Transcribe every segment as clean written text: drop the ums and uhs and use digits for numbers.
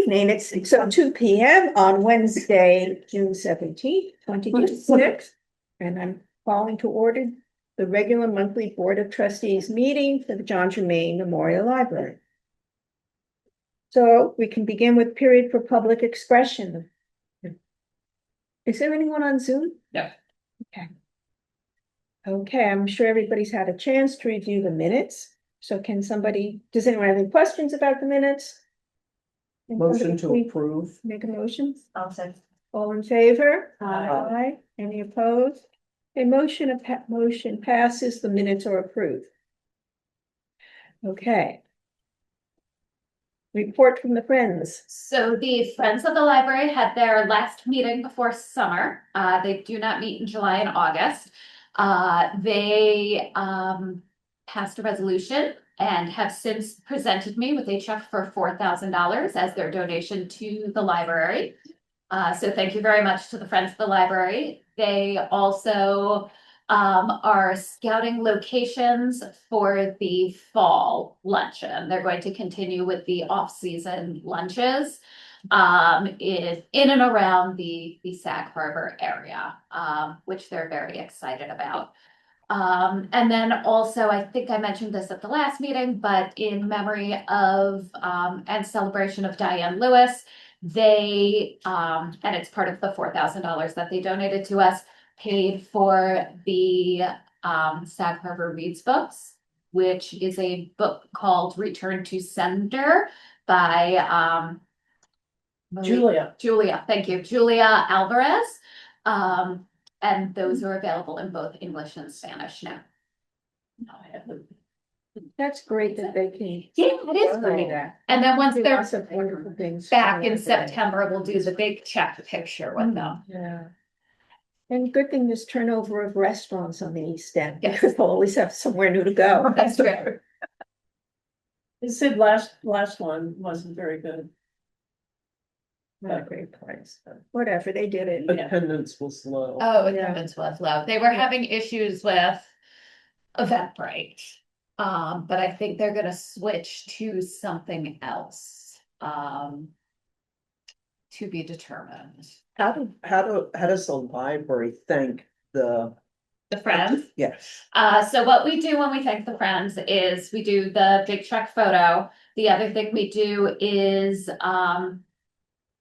evening. It's 6:02 p.m. on Wednesday, June 17th, 2026. And I'm calling to order the regular monthly Board of Trustees meeting for the John Jermain Memorial Library. So we can begin with period for public expression. Is there anyone on Zoom? No. Okay. Okay, I'm sure everybody's had a chance to review the minutes. So does anyone have any questions about the minutes? Motion to approve. Make a motion. I'll say. All in favor? Aye. Any opposed? A motion passes, the minutes are approved. Okay. Report from the Friends. So the Friends of the Library had their last meeting before summer. They do not meet in July and August. They passed a resolution and have since presented me with a check for $4,000 as their donation to the library. So thank you very much to the Friends of the Library. They also are scouting locations for the fall luncheon. They're going to continue with the off-season lunches in and around the Sag Harbor area, which they're very excited about. And then also, I think I mentioned this at the last meeting, but in memory of and celebration of Diane Lewis, they, and it's part of the $4,000 that they donated to us, paid for the Sag Harbor Reads books, which is a book called Return to Sender by Julia, thank you, Julia Alvarez. And those are available in both English and Spanish now. That's great that they can. Yeah, it is great. And then once they're Lots of wonderful things. back in September, we'll do the big check picture with them. Yeah. And good thing there's turnover of restaurants on the East End, Yes. because they'll always have somewhere new to go. That's true. They said last one wasn't very good. Not a great place, but whatever, they did it. Attendance was low. Oh, attendance was low. They were having issues with Eventbrite. But I think they're gonna switch to something else. To be determined. How does the library thank the Friends. Yes. So what we do when we thank the Friends is we do the big check photo. The other thing we do is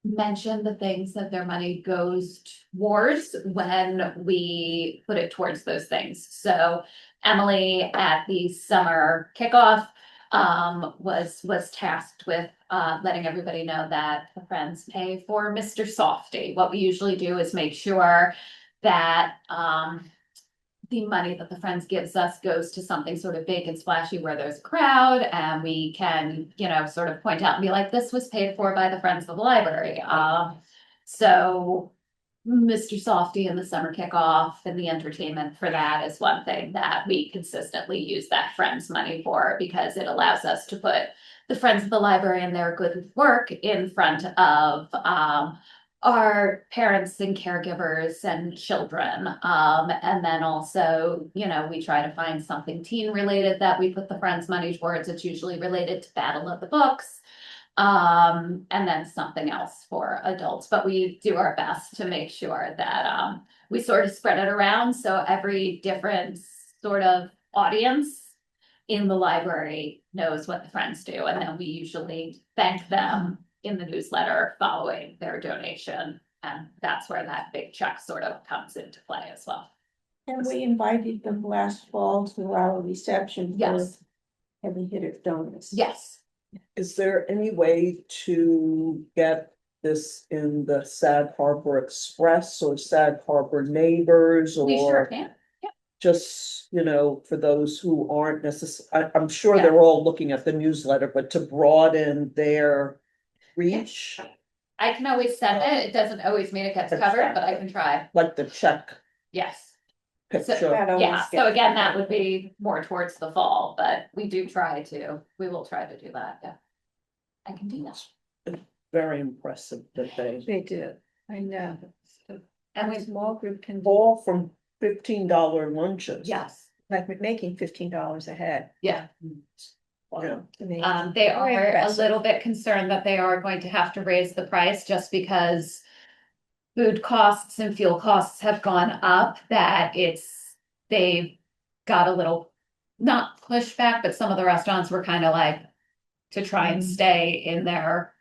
mention the things that their money goes towards when we put it towards those things. So Emily at the summer kickoff was tasked with letting everybody know that the Friends pay for Mr. Softy. What we usually do is make sure that the money that the Friends gives us goes to something sort of big and splashy where there's a crowd, and we can, sort of point out and be like, this was paid for by the Friends of the Library. So Mr. Softy and the summer kickoff and the entertainment for that is one thing that we consistently use that Friends money for, because it allows us to put the Friends of the Library and their good work in front of our parents and caregivers and children. And then also, we try to find something teen related that we put the Friends money towards. It's usually related to Battle of the Books. And then something else for adults, but we do our best to make sure that we sort of spread it around so every different sort of audience in the library knows what the Friends do, and then we usually thank them in the newsletter following their donation, and that's where that big check sort of comes into play as well. And we invited them last fall to our reception. Yes. For heavy hitter donors. Yes. Is there any way to get this in the Sag Harbor Express or Sag Harbor Neighbors, We sure or can. just, for those who aren't necessarily, I'm sure Yeah. they're all looking at the newsletter, but to broaden their reach, I can always send it. It doesn't always mean it gets covered, but I can try. like the check Yes. picture. Yeah, so again, that would be more towards the fall, but we will try to do that, yeah. I can do that. Very impressive that They do, I know. And a small group can. all from $15 lunches. Yes, Like making $15 a head. yeah. Yeah. Amazing. They Very are a impressive. little bit concerned that they are going to have to raise the price just because food costs and fuel costs have gone up, that they've got a little, not pushback, but some of the restaurants were kind of like, to try and stay in their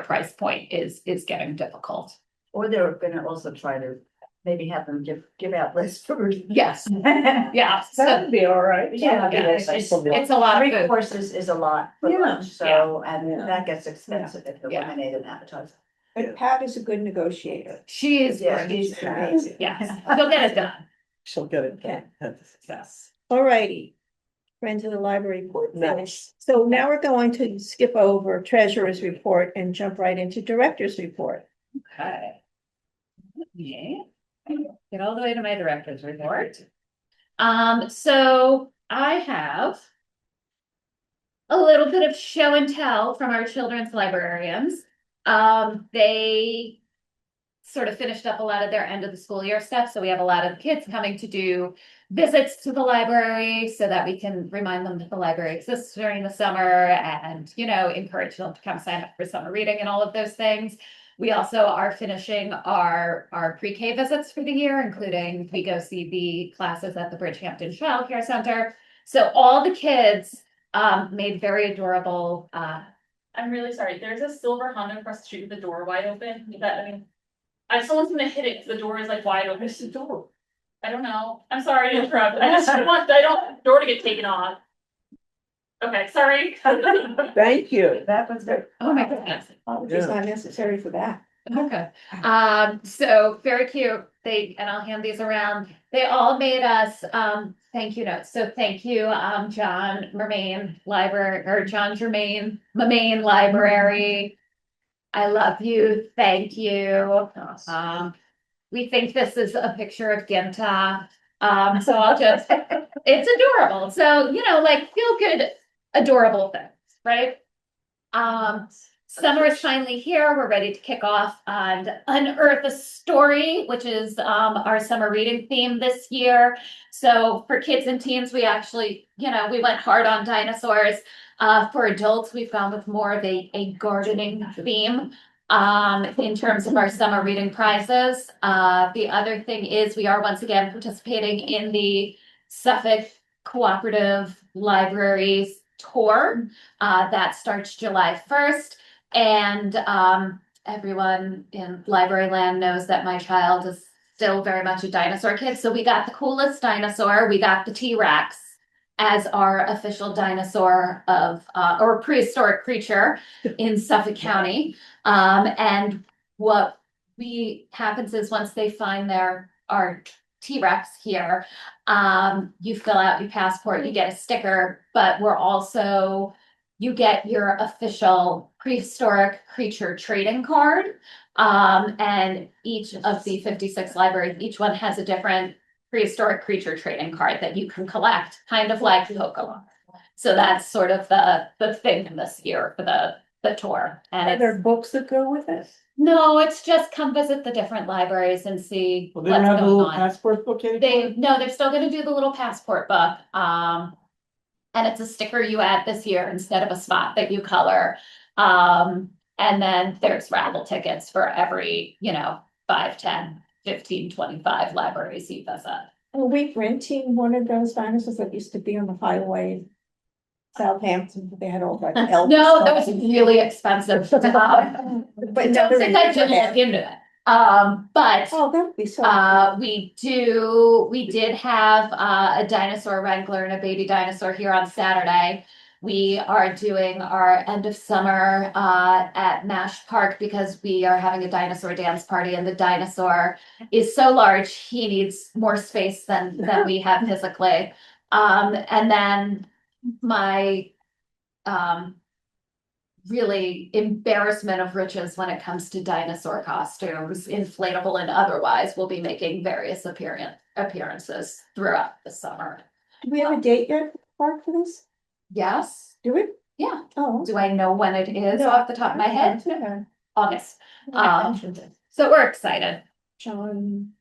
price point is getting difficult. Or they're gonna also try to maybe have them give out less food. Yes, yeah, so That'd be all right. Yeah, Yeah, it's it's a lot of three food. courses is a lot for Yeah. lunch, so, and Yeah. that gets expensive if you Yeah. eliminate an appetizer. But Pat is a good negotiator. She is Yeah, great. She's amazing. Yes, she'll get it done. She'll get it. Okay. Yes. All righty. Friends of the library report. Nice. So now we're going to skip over treasurer's report and jump right into director's report. Okay. Yeah. Get all the way to my director's report. So I have a little bit of show and tell from our children's librarians. They sort of finished up a lot of their end of the school year stuff, so we have a lot of kids coming to do visits to the library so that we can remind them that the library exists during the summer and, encourage them to come sign up for summer reading and all of those things. We also are finishing our pre-K visits for the year, including we go see the classes at the Bridgehampton Child Care Center. So all the kids made very adorable. I'm really sorry. There's a silver Honda across the street with the door wide open. Someone's gonna hit it because the door is like wide open. Where's the door? I don't know. I'm sorry to interrupt. I don't door to get taken off. Okay, sorry. Thank you. That was good. Oh my goodness. Apologies not necessary for that. Okay. So very cute. And I'll hand these around. They all made us thank you notes. So thank you, John Jermain Library. I love you. Thank you. We think this is a picture of Ginta. So it's adorable. So, feel good, adorable things, right? Summer is finally here. We're ready to kick off and unearth a story, which is our summer reading theme this year. So for kids and teens, we actually, we went hard on dinosaurs. For adults, we've gone with more of a gardening theme in terms of our summer reading prizes. The other thing is we are once again participating in the Suffolk Cooperative Libraries Tour. That starts July 1st. And everyone in library land knows that my child is still very much a dinosaur kid. So we got the coolest dinosaur. We got the T-Rex as our official dinosaur or prehistoric creature in Suffolk County. And what happens is once they find our T-Rex here, you fill out your passport, you get a sticker, but you get your official prehistoric creature trading card. And each of the 56 libraries, each one has a different prehistoric creature trading card that you can collect, kind of like Pokemon. So that's sort of the thing this year for the tour. And Are there books that go with it? no, it's just come visit the different libraries and see Well, what's they don't have a going little on. passport book anymore? They're still gonna do the little passport book. And it's a sticker you add this year instead of a spot that you color. And then there's raffle tickets for every, 5, 10, 15, 25 libraries you visit. Are we renting one of those dinosaurs that used to be on the highway in Southampton? They had all that. elk No, that stuff. was really expensive. But I now don't think I they're- did look into it. But Oh, that would be so. we did have a dinosaur wrangler and a baby dinosaur here on Saturday. We are doing our end of summer at Nash Park because we are having a dinosaur dance party, and the dinosaur is so large he needs more space than we have physically. And then my really embarrassment of riches when it comes to dinosaur costumes, inflatable and otherwise, will be making various appearances throughout the summer. Do we have a date yet, Mark, for this? Yes, Do we? yeah. Oh. Do I know when it is No, off the top of my head? Yeah. August. I mentioned it. So we're excited. John.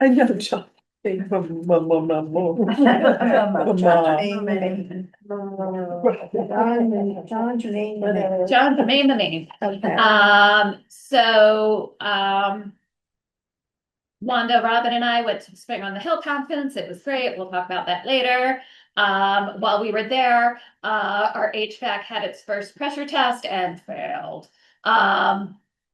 I know, John. John, Jermain. John, Jermain, the name. Okay. Wanda, Robin and I went to the Spring on the Hill conference. It was great. We'll talk about that later. While we were there, our HVAC had its first pressure test and failed.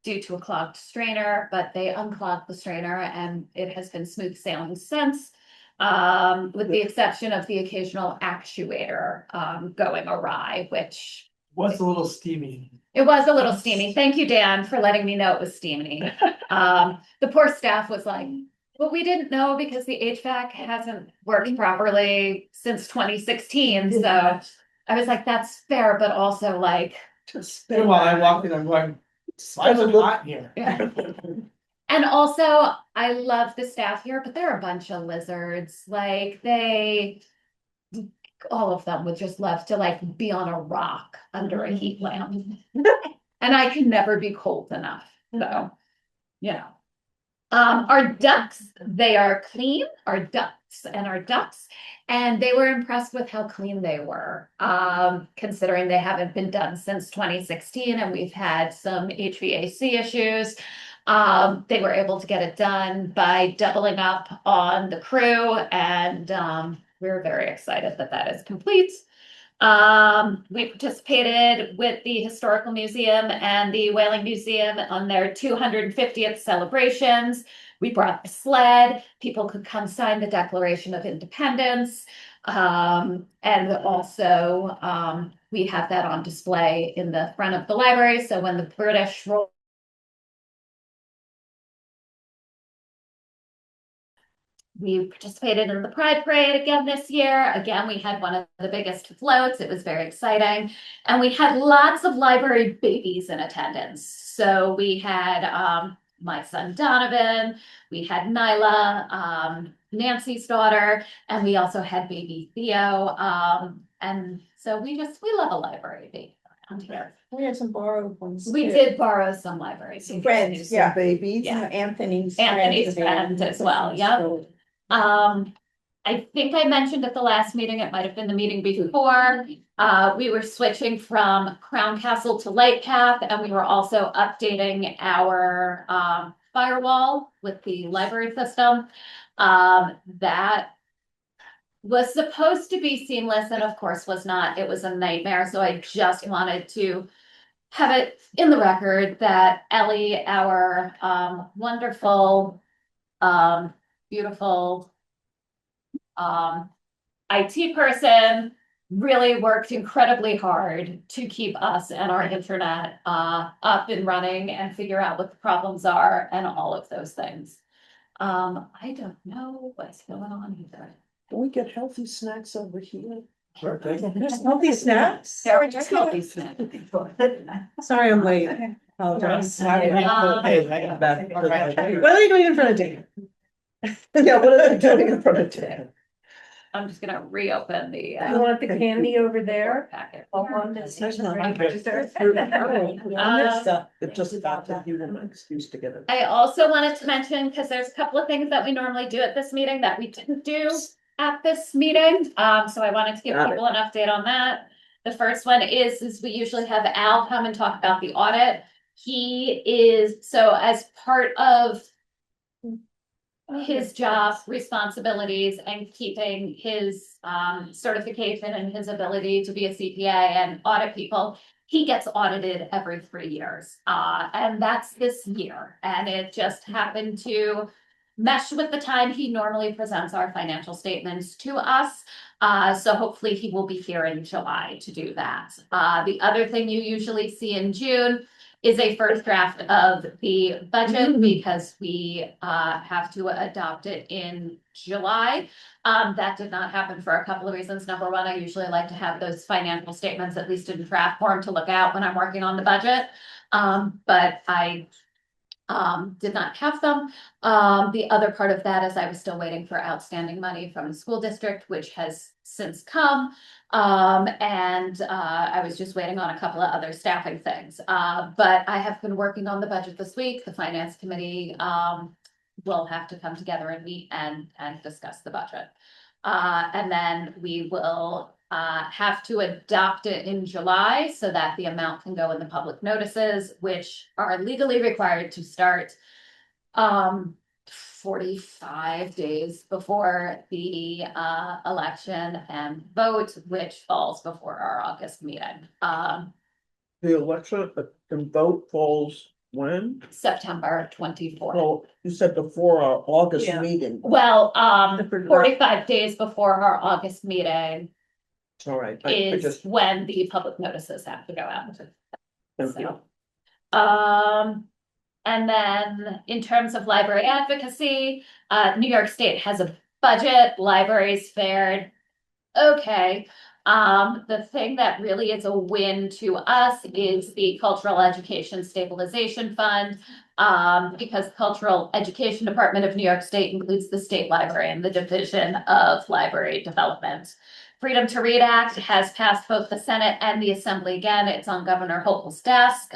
Due to a clogged strainer, but they unclogged the strainer and it has been smooth sailing since. With the exception of the occasional actuator, going awry, which Was a little steamy. it was a little steamy. Thank you, Dan, for letting me know it was steamy. The poor staff was like, well, we didn't know because the HVAC hasn't worked properly since 2016. So I was like, that's fair, but also like, Then while I walked in, I'm going, why is it hot here? yeah. And also, I love the staff here, but they're a bunch of lizards. Like all of them would just love to like be on a rock under a heat lamp. And I can never be cold enough. So, you know. Our ducks, they are clean, our ducks, and they were impressed with how clean they were. Considering they haven't been done since 2016 and we've had some HVAC issues. They were able to get it done by doubling up on the crew and we're very excited that that is complete. We participated with the Historical Museum and the Whaling Museum on their 250th celebrations. We brought the sled. People could come sign the Declaration of Independence. And also, we have that on display in the front of the library. So when the British roll we participated in the Pride Parade again this year. Again, we had one of the biggest floats. It was very exciting. And we had lots of library babies in attendance. So we had my son Donovan, we had Nyla, Nancy's daughter, and we also had baby Theo. And so we love a library baby around here. We had some borrowed ones. We too. did borrow some library Some babies. friends, yeah. Babies. Yeah. Anthony's Friends as well, yep. I think I mentioned at the last meeting, it might have been the meeting before, we were switching from Crown Castle to Light Path, and we were also updating our firewall with the library system. That was supposed to be seamless and of course was not. It was a nightmare. So I just wanted to have it in the record that Ellie, our wonderful, beautiful IT person, really worked incredibly hard to keep us and our internet up and running and figure out what the problems are and all of those things. I don't know what's going on here. Can we get healthy snacks over here? There's healthy snacks. There are just healthy snacks. Sorry, I'm late. Apologize. Hey, I got back. What are you doing in front of Dan? Yeah, what are they doing in front of Dan? I'm just gonna reopen the You want the candy over there? packet. It just got to give them an excuse to get it. I also wanted to mention, because there's a couple of things that we normally do at this meeting that we didn't do at this meeting. So I wanted to give Got it. people an update on that. The first one is we usually have Al come and talk about the audit. So as part of his job responsibilities and keeping his certification and his ability to be a CPA and audit people, he gets audited every 3 years. And that's this year. And it just happened to mesh with the time he normally presents our financial statements to us. So hopefully he will be here in July to do that. The other thing you usually see in June is a first draft of the budget because we have to adopt it in July. That did not happen for a couple of reasons. Number one, I usually like to have those financial statements at least in draft form to look out when I'm working on the budget. But I did not have them. The other part of that is I was still waiting for outstanding money from the school district, which has since come. I was just waiting on a couple of other staffing things. But I have been working on the budget this week. The finance committee we'll have to come together and meet and discuss the budget. And then we will have to adopt it in July so that the amount can go in the public notices, which are legally required to start 45 days before the election and vote, which falls before our August meeting. The election and vote falls when? September 24th. Oh, you said before our August Yeah. meeting. Well, Different- 45 days before our August meeting All right, I is just, when the public notices have to go out. thank you. And then in terms of library advocacy, New York State has a budget, libraries fared okay. The thing that really is a win to us is the Cultural Education Stabilization Fund. Because Cultural Education Department of New York State includes the State Library and the Division of Library Development. Freedom to Read Act has passed both the Senate and the Assembly again. It's on Governor Hochul's desk.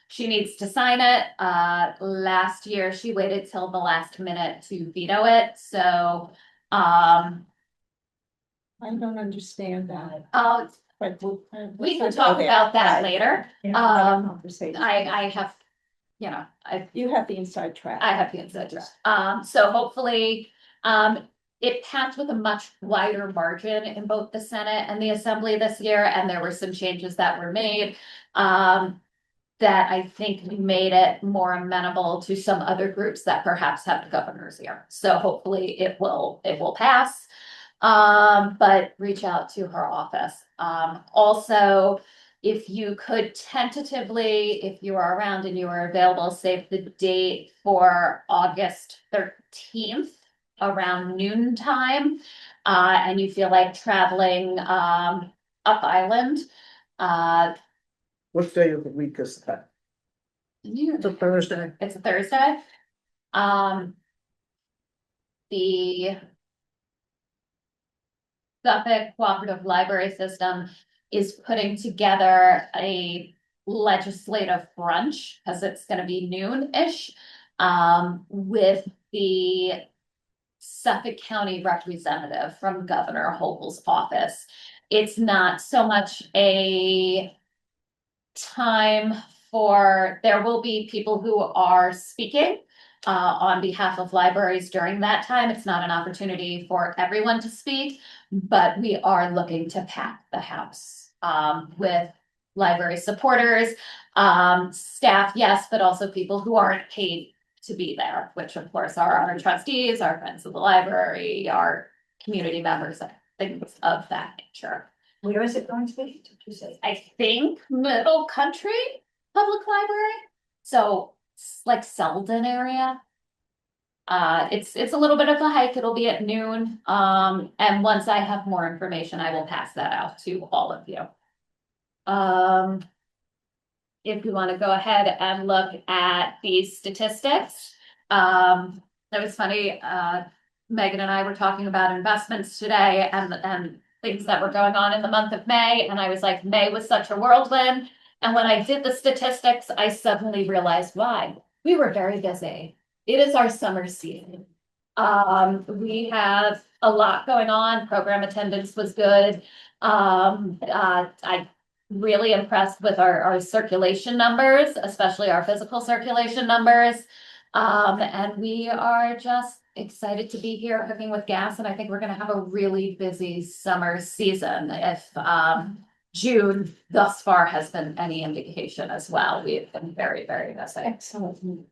She needs to sign it. Last year, she waited till the last minute to veto it. So, I don't understand that. But we can talk about that later. Conversation. I have, you know, You have the inside track. I have the inside track. So hopefully, it passed with a much wider margin in both the Senate and the Assembly this year, and there were some changes that were made. That I think made it more amenable to some other groups that perhaps have the governor's ear. So hopefully it will pass. But reach out to her office. Also, if you could tentatively, if you are around and you are available, save the date for August 13th around noon time. And you feel like traveling up island. What day of the week is that? It's a Thursday. It's a Thursday. The Suffolk Cooperative Library System is putting together a legislative brunch, because it's gonna be noon-ish, with the Suffolk County representative from Governor Hochul's office. It's not so much a time for, there will be people who are speaking on behalf of libraries during that time. It's not an opportunity for everyone to speak, but we are looking to pack the house with library supporters, staff, yes, but also people who aren't paid to be there, which of course are our trustees, our friends of the library, our community members, things of that nature. Where is it going to be, did you say? I think Middle Country Public Library, so like Selden area. It's a little bit of a hike. It'll be at noon. And once I have more information, I will pass that out to all of you. If you want to go ahead and look at these statistics, that was funny. Megan and I were talking about investments today and things that were going on in the month of May. And I was like, May was such a whirlwind. And when I did the statistics, I suddenly realized why. We were very busy. It is our summer season. We have a lot going on. Program attendance was good. I really impressed with our circulation numbers, especially our physical circulation numbers. And we are just excited to be here cooking with gas. And I think we're going to have a really busy summer season. If June thus far has been any indication as well, we've been very, very busy. Excellent.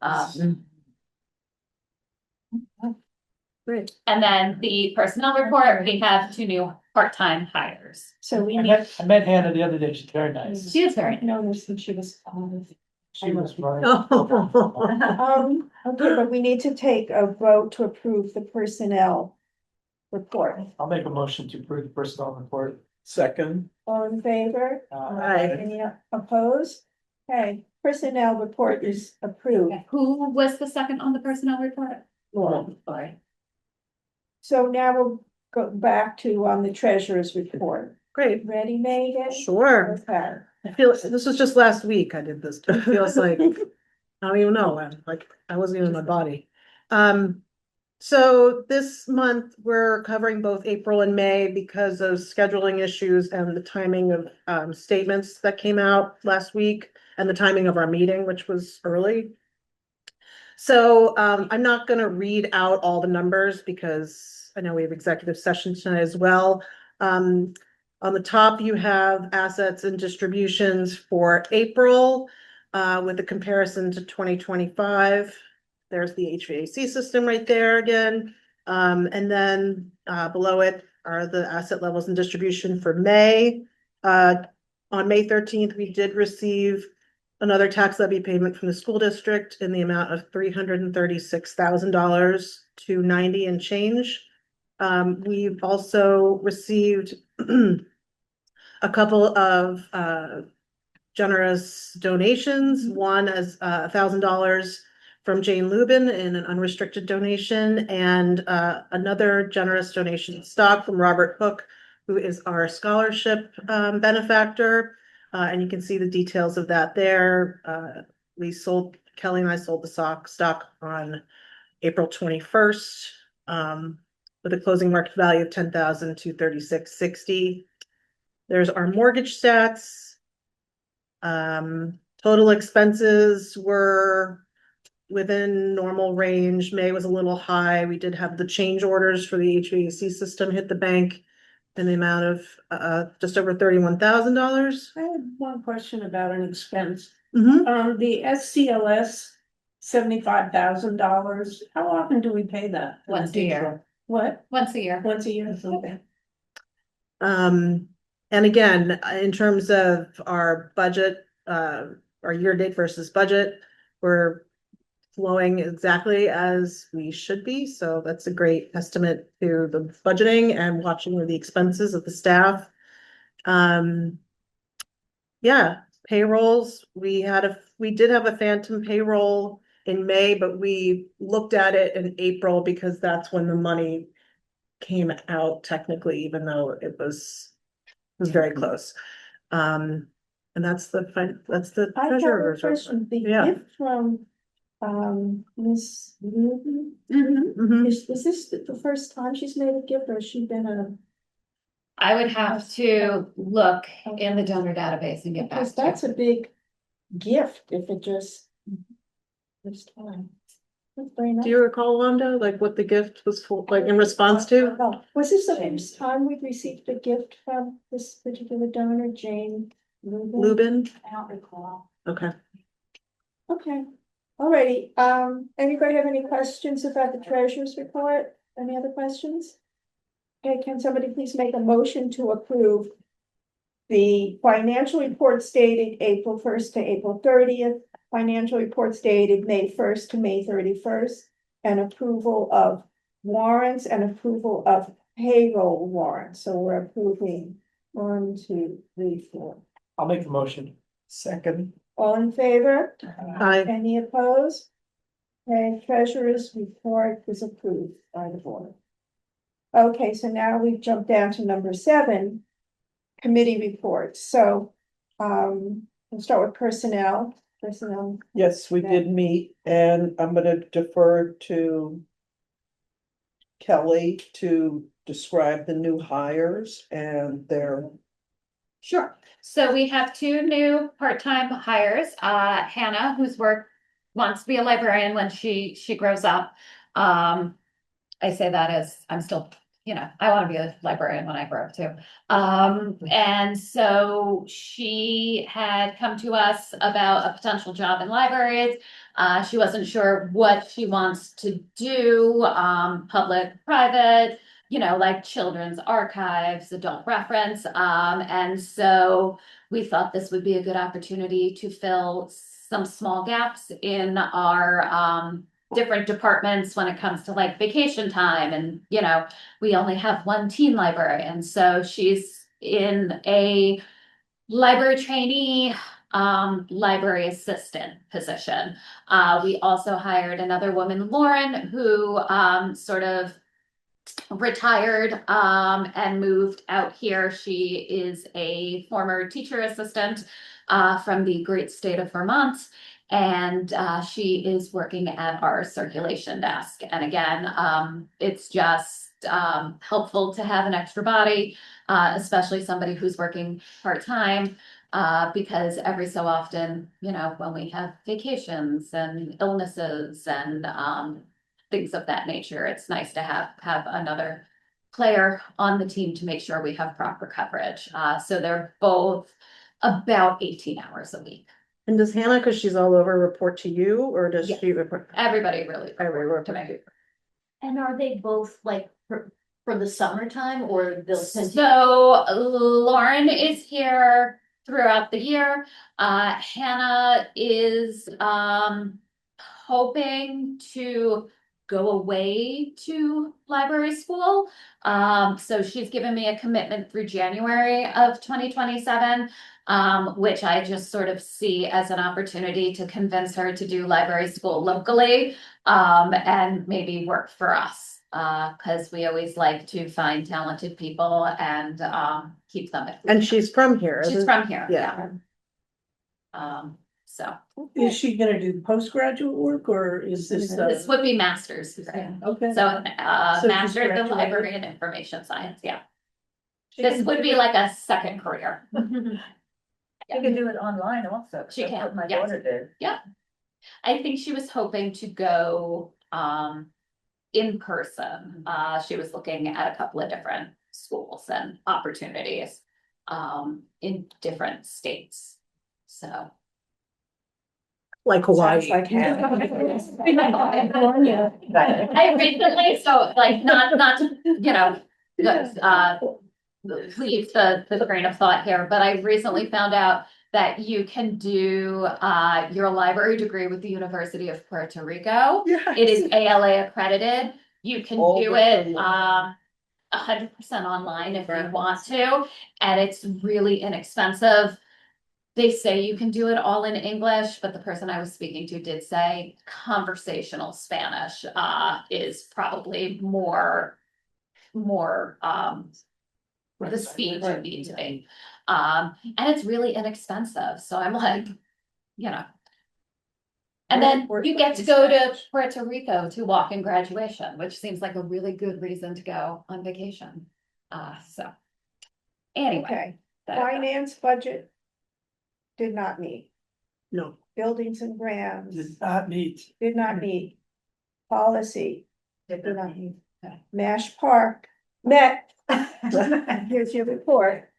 Great. And then the personnel report, we have 2 new part-time hires. So we I need. met Hannah the other day, she's very nice. She is very nice. No, since she was. She was right. Okay, but we need to take a vote to approve the personnel report. I'll make a motion to approve the personnel report. Second, All in favor? Any opposed? Okay, personnel report is approved. Who was the second on the personnel report? Lauren. Sorry. So now we'll go back to the treasurer's report. Great, Ready, Megan? sure. Okay. I feel, this was just last week I did this. It feels like, I don't even know, I wasn't even in my body. So this month, we're covering both April and May because of scheduling issues and the timing of statements that came out last week and the timing of our meeting, which was early. So I'm not gonna read out all the numbers because I know we have executive session tonight as well. On the top, you have assets and distributions for April with a comparison to 2025. There's the HVAC system right there again. And then below it are the asset levels and distribution for May. On May 13th, we did receive another tax levy payment from the school district in the amount of $336,000 to 90 and change. We've also received a couple of generous donations. One as $1,000 from Jane Lubin in an unrestricted donation, and another generous donation of stock from Robert Hook, who is our scholarship benefactor. And you can see the details of that there. Kelly and I sold the stock on April 21st with a closing market value of $10,236.60. There's our mortgage stats. Total expenses were within normal range. May was a little high. We did have the change orders for the HVAC system hit the bank in the amount of just over $31,000. I had one question about an expense. Mm-hmm. The SCLS, $75,000. How often do we pay that? Once a year. What? Once a year. Once a year? Okay. And again, in terms of our budget, our year date versus budget, we're flowing exactly as we should be. So that's a great estimate to the budgeting and watching the expenses of the staff. Yeah, payrolls, we did have a phantom payroll in May, but we looked at it in April because that's when the money came out technically, even though it was very close. And that's the I have a treasurer's. question. The Yeah. gift from Miss Newton, Mhm. is this the first time she's made a gift, or has she been a? I would have to look in the donor database and get back Because to you. that's a big gift if it just this time. That's very nice. Do you recall, Wanda, like what the gift was for, like in response to? Oh, was this the first time we've received a gift from this particular donor, Jane Lubin? Lubin? I don't recall. Okay. Okay, alrighty, anybody have any questions about the treasurer's report? Any other questions? Okay, can somebody please make a motion to approve the financial reports dated April 1st to April 30th, financial reports dated May 1st to May 31st, and approval of warrants and approval of payroll warrants. So we're approving 1, 2, 3, 4. I'll make the motion. Second. All in favor? Aye. Any opposed? Okay, treasurer's report is approved by the board. Okay, so now we've jumped down to number 7, committee reports. So, we'll start with personnel. Yes, we did meet, and I'm gonna defer to Kelly to describe the new hires and their. Sure. So we have 2 new part-time hires. Hannah, wants to be a librarian when she grows up. I say that as I'm still, I want to be a librarian when I grow up too. And so she had come to us about a potential job in libraries. She wasn't sure what she wants to do, public, private, like children's archives, adult reference. And so we thought this would be a good opportunity to fill some small gaps in our different departments when it comes to like vacation time. And, we only have 1 teen librarian. So she's in a library trainee, library assistant position. We also hired another woman, Lauren, who sort of retired and moved out here. She is a former teacher assistant from the great state of Vermont. And she is working at our circulation desk. And again, it's just helpful to have an extra body, especially somebody who's working part-time. Because every so often, you know, when we have vacations and illnesses and things of that nature, it's nice to have another player on the team to make sure we have proper coverage. So they're both about 18 hours a week. And does Hannah, because she's all over, report to you, or does Yeah. she report? Everybody really Every report to report me. to you. And are they both like for the summertime or they'll continue? So Lauren is here throughout the year. Hannah is hoping to go away to library school. So she's given me a commitment through January of 2027, which I just sort of see as an opportunity to convince her to do library school locally, and maybe work for us. Because we always like to find talented people and keep them. And she's from here. She's isn't- from here, Yeah. yeah. So Is she gonna do postgraduate work or is this? this would be master's degree. Okay. So So master's in graduated. library and information science, yeah. She This can would do be it- like a second career. She can do it online also. 'cause She that's can, what My yes. daughter did. I think she was hoping to go in person. She was looking at a couple of different schools and opportunities in different states. So. Like Hawaii. Sounds like Hannah. I recently, so like not to, you know, leave the train of thought here, but I recently found out that you can do your library degree with the University of Puerto Rico. Yeah. It is ALA accredited. You can All do with it the- 100% online if you want to, and it's really inexpensive. They say you can do it all in English, but the person I was speaking to did say conversational Spanish is probably more the speed you need to be. And it's really inexpensive. So I'm like, you know. And then you get to go to Puerto Rico to walk in graduation, which seems like a really good reason to go on vacation. So anyway. Okay, that- finance budget did not meet. No. Buildings and grounds Did not meet. did not meet. Policy Did did not not meet. Okay. Nash Park met. Here's your report.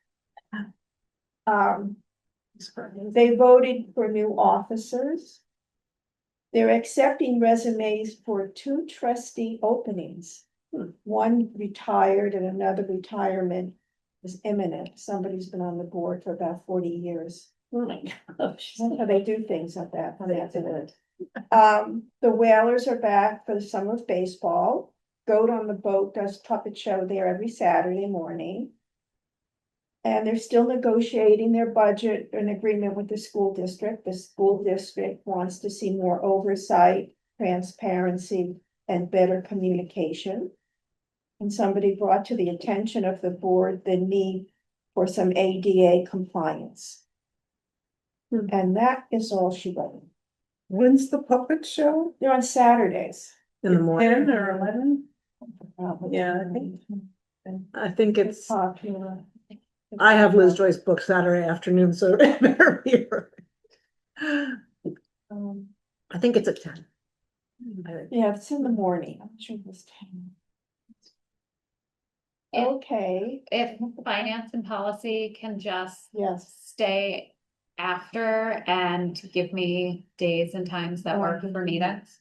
They voted for new officers. They're accepting resumes for 2 trustee openings. One retired and another retirement is imminent. Somebody's been on the board for about 40 years. Oh my gosh. That's how they do things like that. The Whalers are back for the summer of baseball. Goat on the Boat does puppet show there every Saturday morning. And they're still negotiating their budget in agreement with the school district. The school district wants to see more oversight, transparency, and better communication. And somebody brought to the attention of the board the need for some ADA compliance. And that is all she wrote. When's the puppet show? They're on Saturdays. In the morning. 10 or 11? Yeah, I think. I think it's, Popular. I have Liz Joyce booked Saturday afternoon, so it better be early. I think it's at 10. Yeah, it's in the morning. I'm sure it was 10. If- Okay, If finance and policy can just yes. stay after and give me days and times that work for meetings.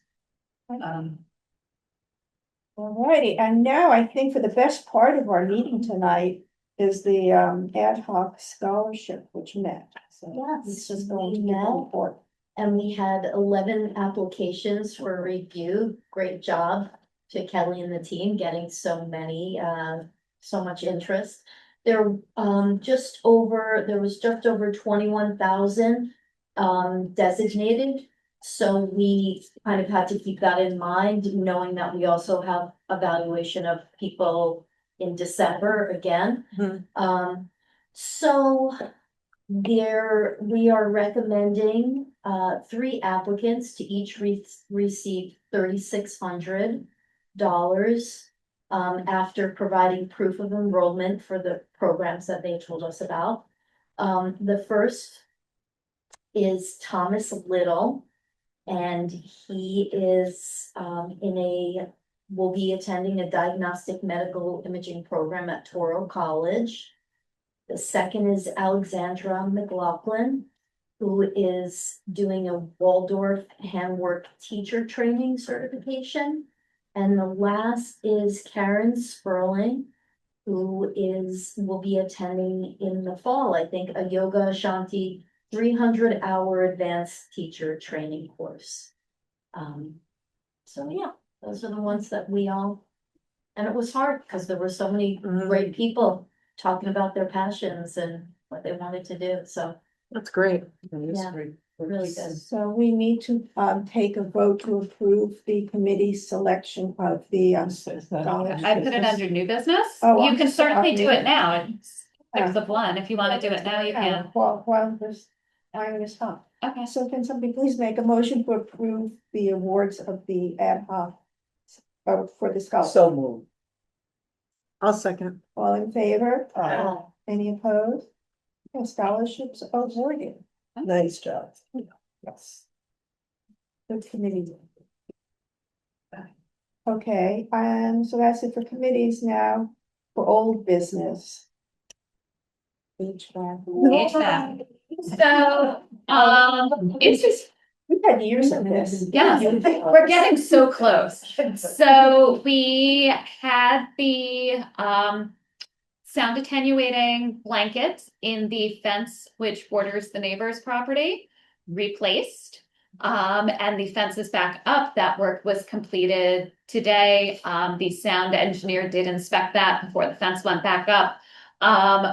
Alrighty, and now I think for the best part of our meeting tonight is the ad hoc scholarship which met. So Yes, this is going to we be met. report. And we had 11 applications for review. Great job to Kelly and the team getting so many, so much interest. There, there was just over 21,000 designated. So we kind of had to keep that in mind, knowing that we also have evaluation of people in December again. Mhm. So we are recommending, 3 applicants to each receive $3,600. After providing proof of enrollment for the programs that they told us about. The first is Thomas Little. And he is, will be attending a diagnostic medical imaging program at Toro College. The second is Alexandra McLaughlin, who is doing a Waldorf handwork teacher training certification. And the last is Karen Sperling, who will be attending in the fall, I think, a Yoga Ashanti 300-hour advanced teacher training course. So yeah, those are the ones that and it was hard because there were so many great people talking about their passions and what they wanted to do, so That's great. Yeah. really good. So we need to take a vote to approve the committee's selection of the scholarship. I put it under new business. Oh, You I'm can certainly sorry. do it now. It's Yeah. 6 of 1. If you want to do it now, you Yeah, can. while this time is up. Okay. So can somebody please make a motion to approve the awards of the ad hoc for the scholarship? So moved. I'll second. All in favor? Uh, Any opposed? Yeah, scholarships awarded. Nice job. Yes. The committee. Okay, so that's it for committees now, for old business. HVAC. HVAC. So, it's just, We've had years of this. yes, we're getting so close. So we had the, sound attenuating blankets in the fence which borders the neighbor's property replaced. And the fence is back up. That work was completed today. The sound engineer did inspect that before the fence went back up.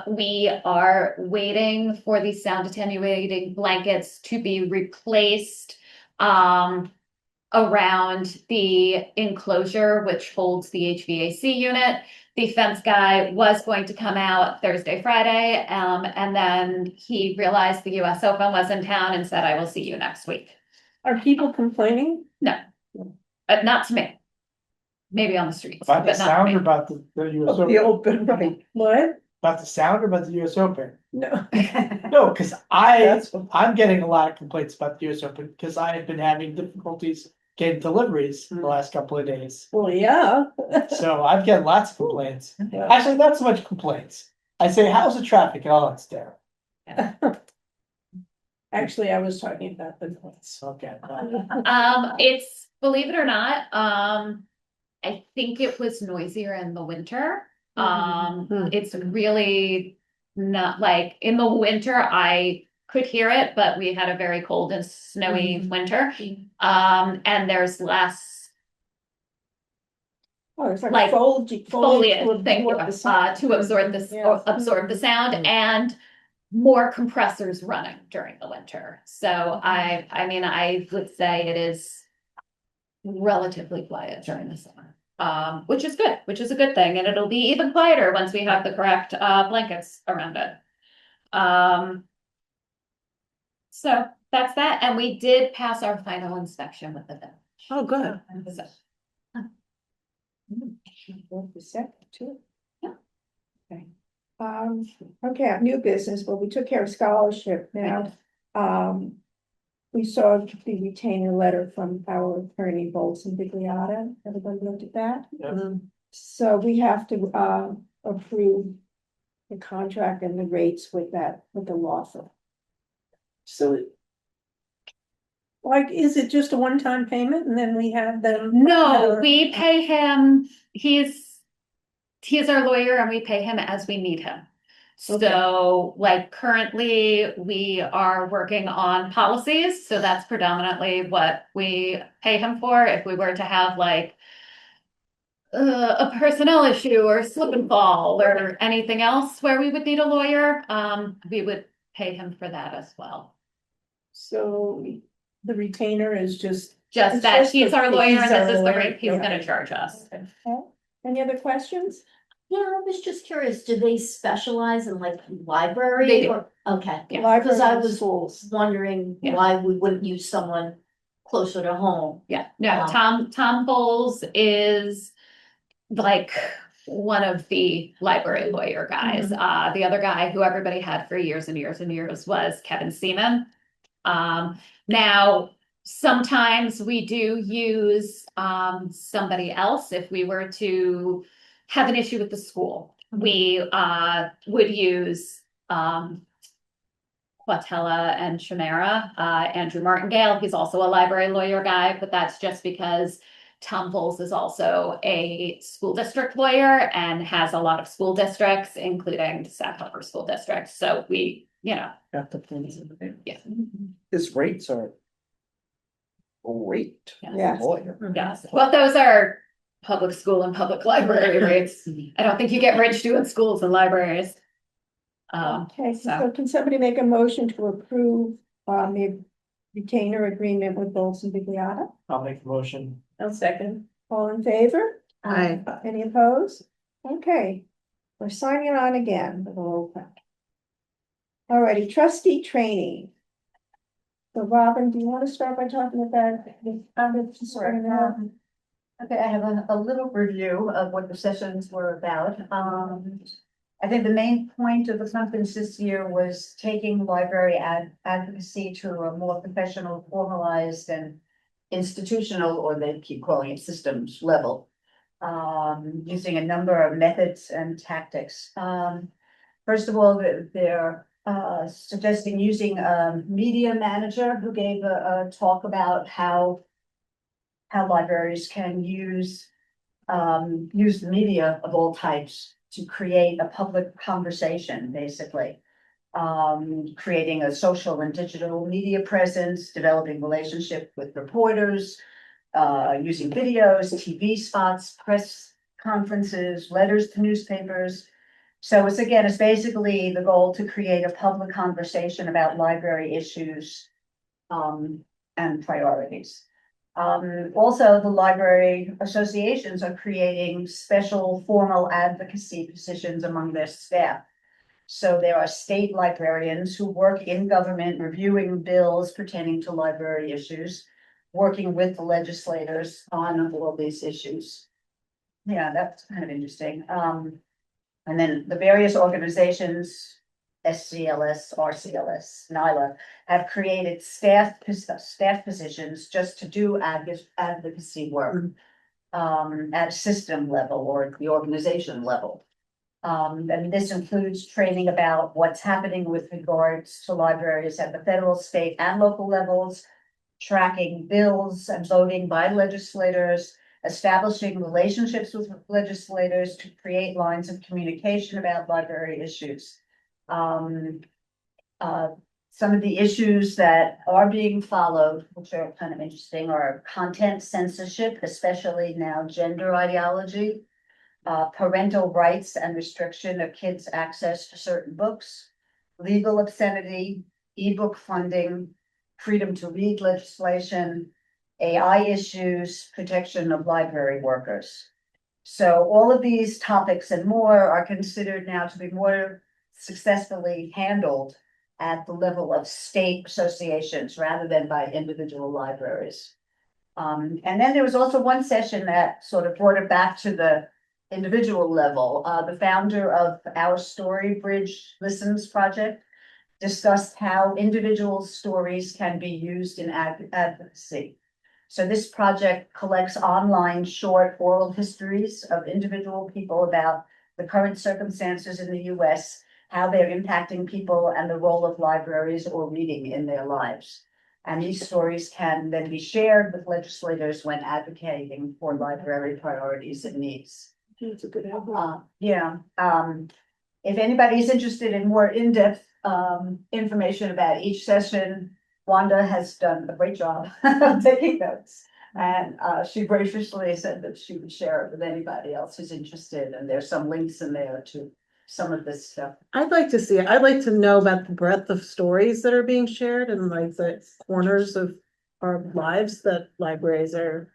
We are waiting for the sound attenuating blankets to be replaced around the enclosure which holds the HVAC unit. The fence guy was going to come out Thursday, Friday, and then he realized the US Open was in town and said, I will see you next week. Are people complaining? No, not to me. Maybe on the streets, About the but not to sound or me. about the US The Open? open, right? What? About the sound or about the US Open? No. No, because That's what- I'm getting a lot of complaints about the US Open because I have been having difficulties getting deliveries the last couple of days. Well, yeah. So I've got lots of complaints. Actually, not so much complaints. I say, how's the traffic? Oh, it's terrible. Actually, I was talking about the points. Okay. It's, believe it or not, I think it was noisier in the winter. It's really not like in the winter, I could hear it, but we had a very cold and snowy winter. And there's less Oh, it's Like, like foliage thing absorb the sound. to absorb this, Yeah. absorb the sound and more compressors running during the winter. So I mean, I would say it is relatively quiet during the summer. Which is good, which is a good thing, and it'll be even quieter once we have the correct blankets around it. So that's that, and we did pass our final inspection with the village. Oh, good. So, The second, too. Yeah. Okay. Okay, new business, well, we took care of scholarship now. We saw the retainer letter from our attorney, Bolson Bigliotta. Everybody looked at that? So we have to approve the contract and the rates with that, with the law firm. So. Like, is it just a one-time payment and then we have them? no, we pay him, he's our lawyer and we pay him as we need him. So like currently we are working on policies, so that's predominantly what we pay him for. If we were to have like a personnel issue or slip and fall or anything else where we would need a lawyer, we would pay him for that as well. So the retainer is just. Just It's that just he's the- our lawyer he's and our this is the lawyer, rate he's yeah. gonna charge us. Okay. Any other questions? Yeah, I was just curious, do they specialize in like library They do. or, okay. Yeah. Because I Library and was schools. wondering Yeah. why we wouldn't use someone closer to home. Yeah, no, Wow. Tom Bowles is like one of the library lawyer guys. The other guy who everybody had for years and years and years was Kevin Seaman. Now, sometimes we do use somebody else if we were to have an issue with the school. We would use Quatella and Chimera, Andrew Martingale. He's also a library lawyer guy, but that's just because Tom Bowles is also a school district lawyer and has a lot of school districts, including the Sag Harbor School District. So we, Got the plans in there. Yeah. His rates are great. Yes. Lawyer. yes. Well, those are public school and public library rates. I don't think you get rich doing schools and libraries. Okay, so- so can somebody make a motion to approve, the retainer agreement with Bolson Bigliata? I'll make the motion. I'll second. All in favor? Aye. Any opposed? Okay, we're signing on again with a little thing. Alrighty, trustee training. So Robin, do you want to start by talking about the? Okay, I have a little review of what the sessions were about. I think the main point of the conference this year was taking library advocacy to a more professional, formalized and institutional, or they keep calling it systems level. Using a number of methods and tactics. First of all, they're suggesting using a media manager who gave a talk about how libraries can use the media of all types to create a public conversation, basically. Creating a social and digital media presence, developing relationship with reporters, using videos, TV spots, press conferences, letters to newspapers. So it's basically the goal to create a public conversation about library issues and priorities. Also, the library associations are creating special formal advocacy positions among their staff. So there are state librarians who work in government reviewing bills pertaining to library issues, working with the legislators on all these issues. Yeah, that's kind of interesting. And then the various organizations, SCLS, RCLS, NILA, have created staff positions just to do advocacy work at a system level or the organization level. And this includes training about what's happening with regards to libraries at the federal, state, and local levels, tracking bills and voting by legislators, establishing relationships with legislators to create lines of communication about library issues. Some of the issues that are being followed, which are kind of interesting, are content censorship, especially now gender ideology, parental rights and restriction of kids' access to certain books, legal obscenity, ebook funding, freedom to read legislation, AI issues, protection of library workers. So all of these topics and more are considered now to be more successfully handled at the level of state associations rather than by individual libraries. And then there was also one session that sort of brought it back to the individual level. The founder of Our Story Bridge Listens project discussed how individual stories can be used in advocacy. So this project collects online short oral histories of individual people about the current circumstances in the US, how they're impacting people and the role of libraries or reading in their lives. And these stories can then be shared with legislators when advocating for library priorities and needs. That's a good idea. If anybody's interested in more in-depth information about each session, Wanda has done a great job of taking notes. And she graciously said that she would share it with anybody else who's interested. And there's some links in there to some of this stuff. I'd like to see it. I'd like to know about the breadth of stories that are being shared and like the corners of our lives that libraries are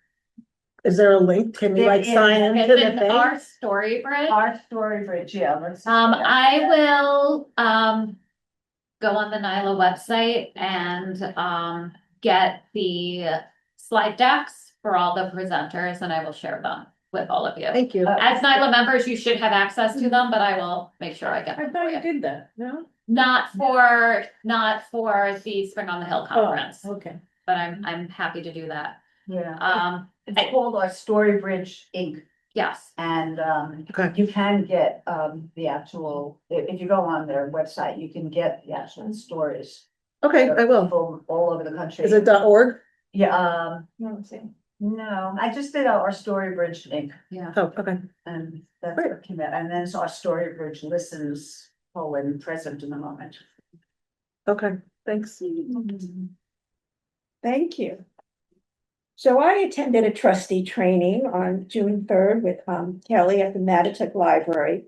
Is there a link? Can you like There sign is. into It's the in thing? our story bridge. Our story bridge, yeah, let's. I will, go on the NYLA website and, get the slide decks for all the presenters and I will share them with all of you. Thank you. As NYLA members, you should have access to them, but I will make sure I get I them thought for you you. did that, no? Not for the Spring on the Hill conference, Okay. but I'm happy to do that. Yeah, it's called our Story Bridge Inc. Yes, And Okay. you can get the actual, if you go on their website, you can get the actual stories. Okay, I will. From all over the country. Is it .org? Yeah, No, same. no, I just did our Story Bridge Inc. yeah. Oh, okay. And that's what came out, and then it's our Story Bridge listens, present in the moment. Okay, thanks. Thank you. So I attended a trustee training on June 3rd with Kelly at the Mattituck Library.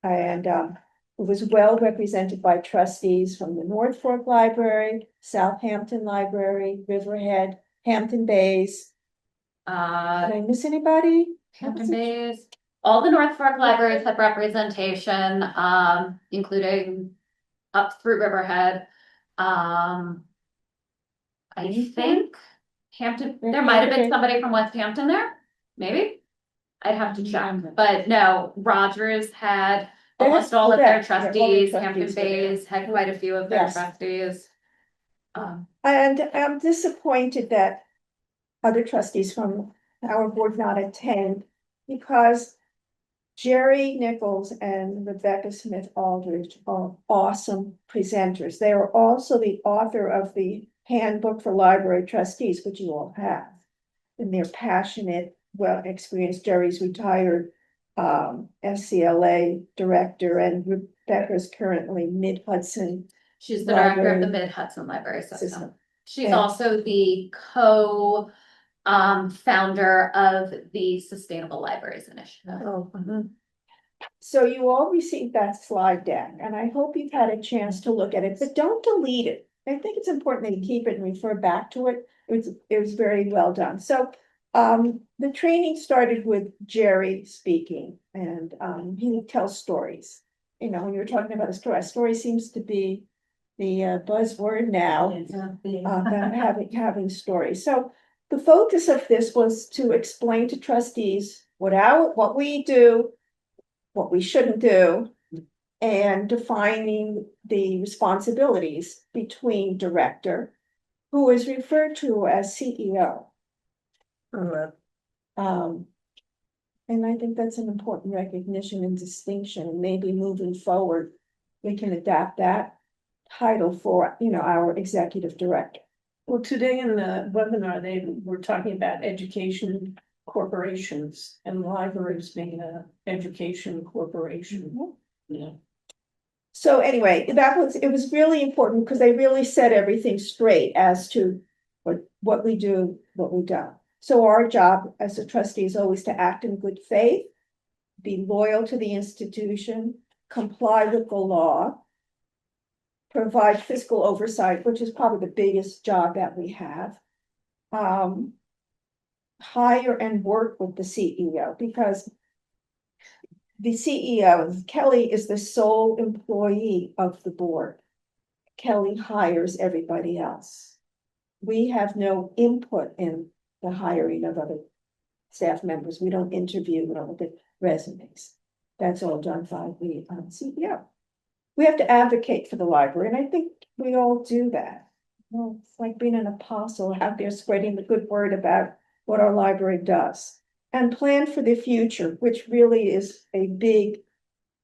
And it was well represented by trustees from the North Fork Library, Southampton Library, Riverhead, Hampton Bays. Did I miss anybody? Hampton Bays, all the North Fork libraries have representation, including up through Riverhead. I think Hampton, there might have been somebody from West Hampton there, maybe. I'd have to check, but no, Rogers had almost all of their trustees, Hampton Bays had quite a few of their Yes. trustees. And I'm disappointed that other trustees from our board not attend because Jerry Nichols and Rebecca Smith Aldridge are awesome presenters. They are also the author of the Handbook for Library Trustees, which you all have. And they're passionate, well experienced. Jerry's retired SCLA director and Rebecca's currently Mid-Hudson. She's the director of the Library Mid-Hudson Library System. System. She's And- also the founder of the Sustainable Libraries Initiative. Oh, So you all received that slide deck, and I hope you've had a chance to look at it, but don't delete it. I think it's important that you keep it and refer back to it. It was very well done. So the training started with Jerry speaking, and he tells stories. You know, when you're talking about a story seems to be the buzzword now. About having stories. So the focus of this was to explain to trustees what we do, what we shouldn't do, and defining the responsibilities between director, who is referred to as CEO. okay. And I think that's an important recognition and distinction, and maybe moving forward, we can adapt that title for, our executive director. Well, today in the webinar, they were talking about education corporations and libraries being an education corporation. Yeah. So anyway, it was really important because they really set everything straight as to what we do, what we don't. So our job as a trustee is always to act in good faith, be loyal to the institution, comply with the law, provide fiscal oversight, which is probably the biggest job that we have. Hire and work with the CEO, because the CEO, Kelly, is the sole employee of the board. Kelly hires everybody else. We have no input in the hiring of other staff members. We don't interview, we don't look at resumes. That's all done by the CEO. We have to advocate for the library, and I think we all do that. Well, it's like being an apostle out there spreading the good word about what our library does. And plan for the future, which really is a big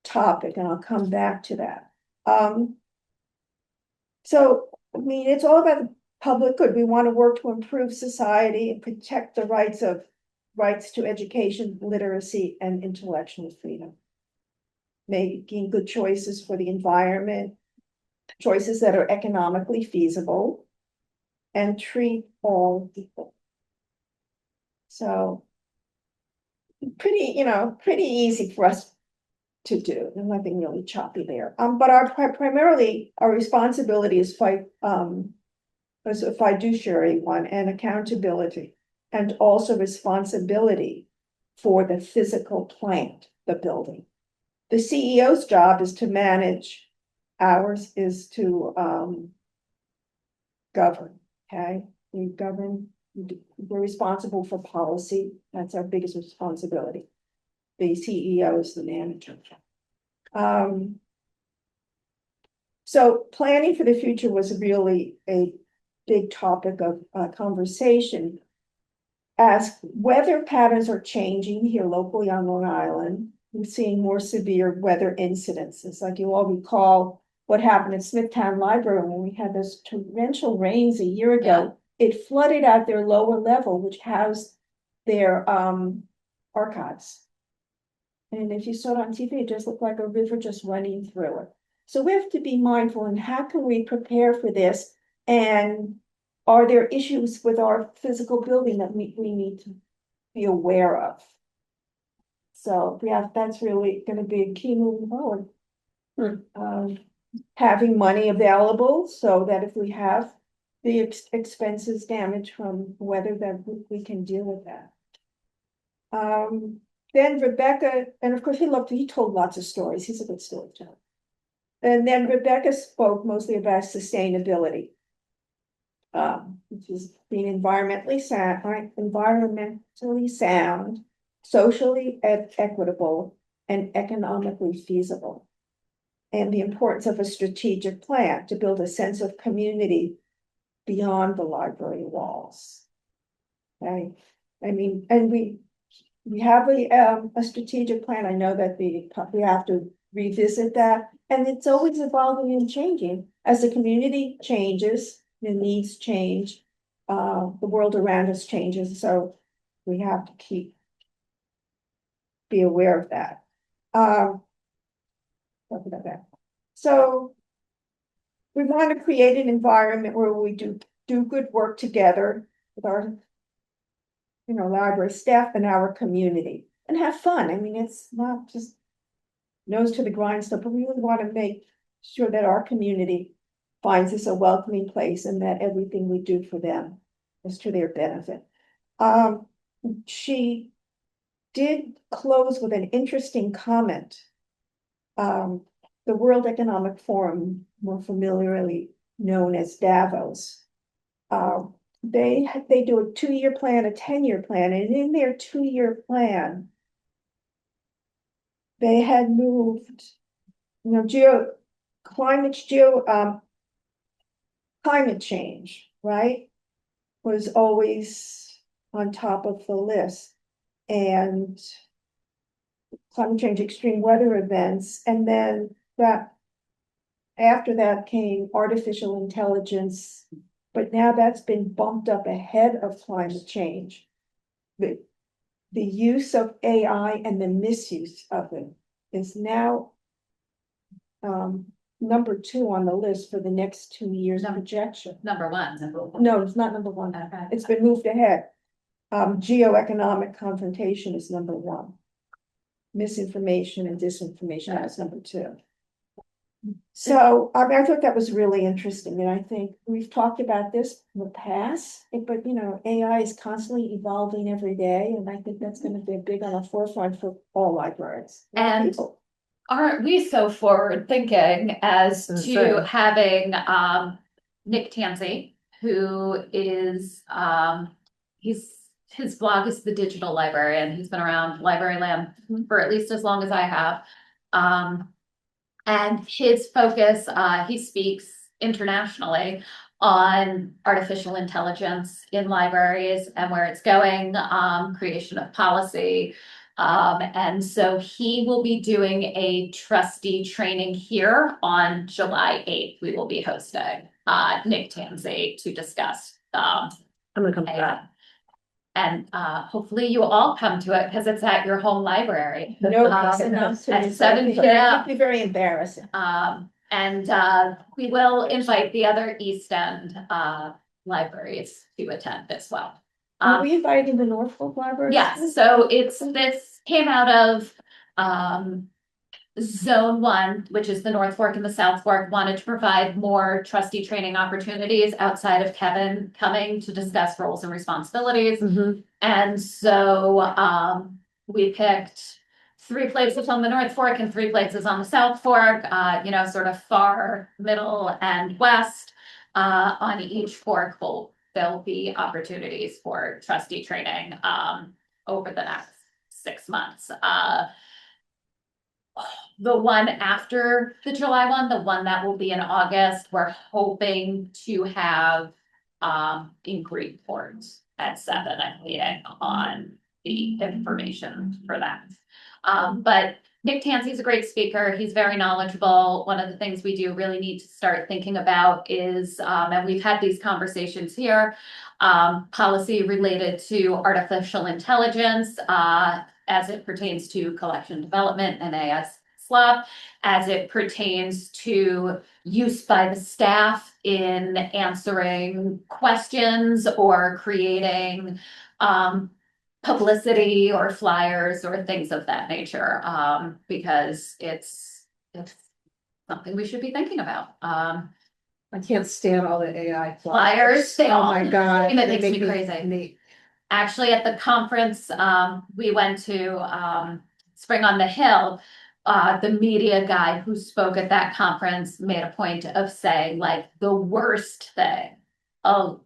topic, and I'll come back to that. So, I mean, it's all about the public good. We want to work to improve society and protect the rights to education, literacy, and intellectual freedom. Making good choices for the environment, choices that are economically feasible, and treat all people. So pretty easy for us to do. There's nothing really choppy there. But primarily our responsibility is as a fiduciary one, and accountability. and also responsibility for the physical plant, the building. The CEO's job is to manage, ours is to govern, okay? We govern, we're responsible for policy, that's our biggest responsibility. The CEO is the manager. So planning for the future was really a big topic of conversation. As weather patterns are changing here locally on Long Island, we're seeing more severe weather incidences. Like you all recall what happened at Smithtown Library when we had those torrential rains a year ago. It flooded out their lower level, which housed their archives. And if you saw it on TV, it just looked like a river just running through it. So we have to be mindful, and how can we prepare for this? And are there issues with our physical building that we need to be aware of? So yeah, that's really going to be a key moving forward. Having money available so that if we have the expenses damage from weather, that we can deal with that. Then Rebecca, and of course he told lots of stories. He's a good storyteller. And then Rebecca spoke mostly about sustainability, which is being environmentally sound, socially equitable, and economically feasible. And the importance of a strategic plan to build a sense of community beyond the library walls. Okay, I mean, and we have a strategic plan. I know that we have to revisit that, and it's always evolving and changing as the community changes, the needs change, the world around us changes, so we have to be aware of that. So we want to create an environment where we do good work together with our library staff and our community, and have fun. I mean, it's not just nose to the grindstone, but we really want to make sure that our community finds this a welcoming place and that everything we do for them is to their benefit. She did close with an interesting comment. The World Economic Forum, more familiarly known as Davos, they do a 2-year plan, a 10-year plan, and in their 2-year plan, they had moved, climate change, right, was always on top of the list, and climate change, extreme weather events, and then after that came artificial intelligence, but now that's been bumped up ahead of climate change. The use of AI and the misuse of it is now number 2 on the list for the next 2 years projection. Number one. No, it's not number 1. Okay. It's been moved ahead. Geoeconomic confrontation is number 1. Misinformation and disinformation is number 2. So I thought that was really interesting, and I think we've talked about this in the past, but AI is constantly evolving every day, and I think that's going to be big on the forefront for all libraries. And people. Aren't we so forward thinking as to Sure. having Nick Tansey, who is his blog is The Digital Librarian. He's been around Library Land for at least as long as I have. And his focus, he speaks internationally on artificial intelligence in libraries and where it's going, creation of policy. And so he will be doing a trustee training here on July 8th. We will be hosting Nick Tansey to discuss I'm gonna come to AI. that. And hopefully you all come to it because it's at your home library. No, At at 7 p.m. It'd be very embarrassing. And we will invite the other East End libraries to attend as well. Are we inviting the Norfolk Library? Yes, so this came out of Zone 1, which is the North Fork and the South Fork, wanted to provide more trustee training opportunities outside of Kevin coming to discuss roles and responsibilities. And so we picked 3 places on the North Fork and 3 places on the South Fork, sort of far, middle, and west. On each fork, there'll be opportunities for trustee training over the next 6 months. The one after the July one, the one that will be in August, we're hoping to have in Greenport at 7 a.m. meeting on the information for that. But Nick Tansey's a great speaker. He's very knowledgeable. One of the things we do really need to start thinking about is, and we've had these conversations here, policy related to artificial intelligence as it pertains to collection development and AS SLOP, as it pertains to use by the staff in answering questions or creating publicity or flyers or things of that nature, because it's something we should be thinking about. I can't stand all the AI Flyers, they Oh all, my God. that they makes me make crazy. Actually, at the conference we went to, Spring on the Hill, the media guy who spoke at that conference made a point of saying, like, the worst thing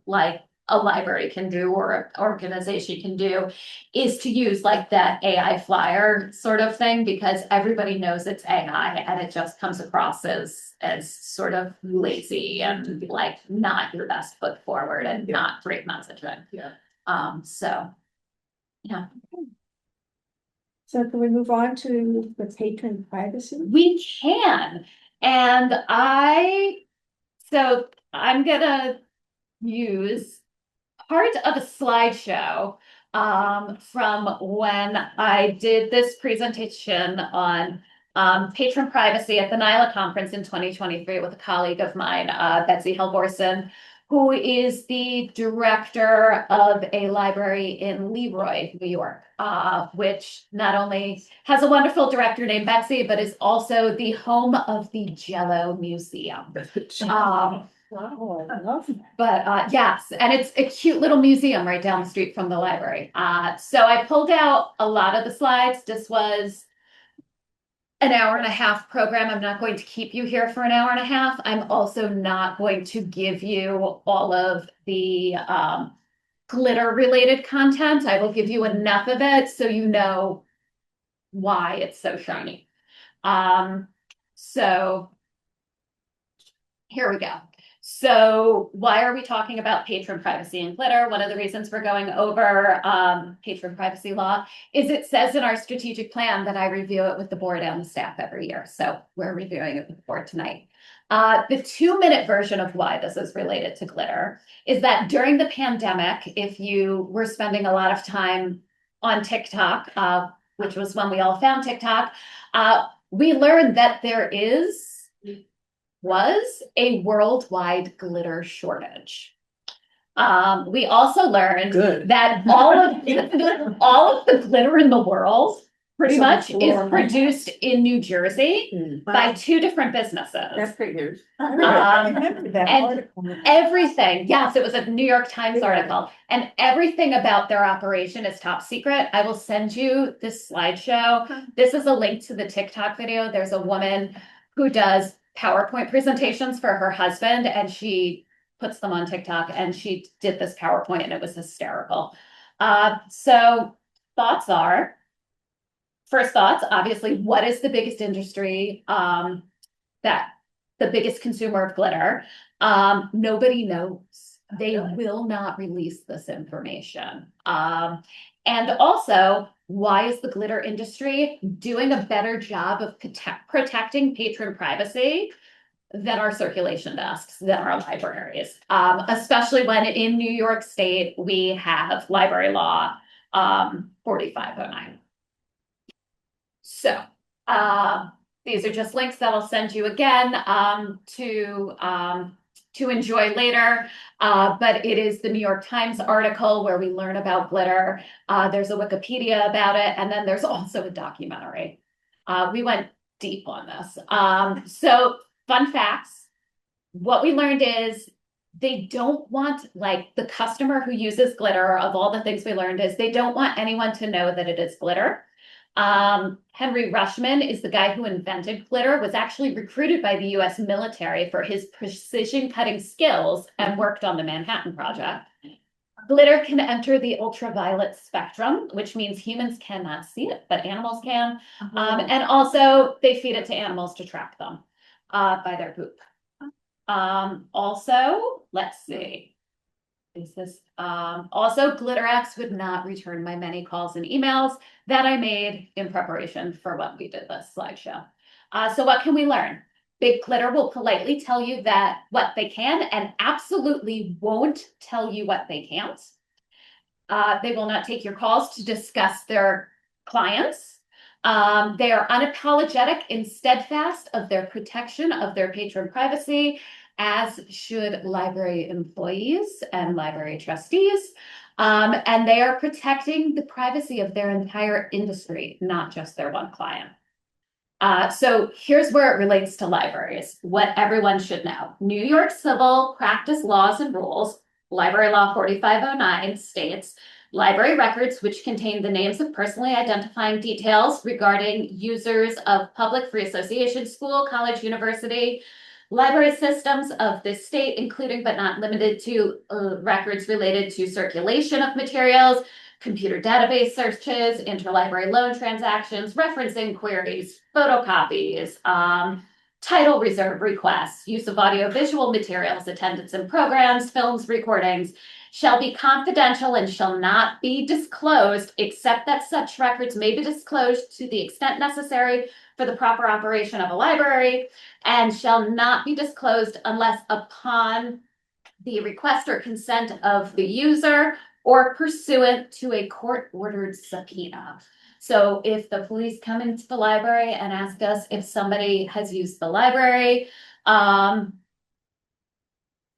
like a library can do or an organization can do is to use like that AI flyer sort of thing, because everybody knows it's AI and it just comes across as sort of lazy and like not your best foot forward and not great messaging. So yeah. So can we move on to the patron privacy? We can. And so I'm gonna use part of a slideshow from when I did this presentation on patron privacy at the NILA conference in 2023 with a colleague of mine, Betsy Helborson, who is the director of a library in Leroy, New York, which not only has a wonderful director named Betsy, but is also the home of the Jello Museum. Wow, I love that. But yes, and it's a cute little museum right down the street from the library. So I pulled out a lot of the slides. This was an 1.5-hour program. I'm not going to keep you here for an 1.5 hours. I'm also not going to give you all of the glitter related content. I will give you enough of it so you know why it's so shiny. So here we go. So why are we talking about patron privacy and glitter? One of the reasons we're going over patron privacy law is it says in our strategic plan that I review it with the board and the staff every year. So we're reviewing it with the board tonight. The 2-minute version of why this is related to glitter is that during the pandemic, if you were spending a lot of time on TikTok, which was when we all found TikTok, we learned that there was a worldwide glitter shortage. We also learned that all of the glitter in the world pretty much is produced in New Jersey by 2 different businesses. That figures. I remember that and article. Everything, yes, it was a New York Times article, and everything about their operation is top secret. I will send you this slideshow. This is a link to the TikTok video. There's a woman who does PowerPoint presentations for her husband, and she puts them on TikTok, and she did this PowerPoint and it was hysterical. So first thoughts, obviously, what is the biggest industry, that the biggest consumer of glitter? Nobody knows. They will not release this information. And also, why is the glitter industry doing a better job of protecting patron privacy than our circulation desks, than our libraries? Especially when in New York State, we have library law 4509. So these are just links that I'll send you again to enjoy later. But it is the New York Times article where we learn about glitter. There's a Wikipedia about it, and then there's also a documentary. We went deep on this. So fun facts. What we learned is they don't want, like, the customer who uses glitter, of all the things we learned, is they don't want anyone to know that it is glitter. Henry Rushman is the guy who invented glitter, was actually recruited by the US military for his precision cutting skills and worked on the Manhattan Project. Glitter can enter the ultraviolet spectrum, which means humans cannot see it, but animals can. And also they feed it to animals to track them by their poop. Also, let's see. Is this, also GlitterX would not return my many calls and emails that I made in preparation for when we did this slideshow. So what can we learn? Big Glitter will politely tell you that what they can and absolutely won't tell you what they can't. They will not take your calls to discuss their clients. They are unapologetic and steadfast of their protection of their patron privacy, as should library employees and library trustees. And they are protecting the privacy of their entire industry, not just their one client. So here's where it relates to libraries, what everyone should know. New York Civil Practice Laws and Rules, Library Law 4509 states, library records which contain the names of personally identifying details regarding users of public, free association, school, college, university, library systems of this state, including but not limited to records related to circulation of materials, computer database searches, interlibrary loan transactions, reference inquiries, photocopies, title reserve requests, use of audiovisual materials, attendance in programs, films, recordings, shall be confidential and shall not be disclosed, except that such records may be disclosed to the extent necessary for the proper operation of a library, and shall not be disclosed unless upon the request or consent of the user or pursuant to a court-ordered subpoena. So if the police come into the library and ask us if somebody has used the library, none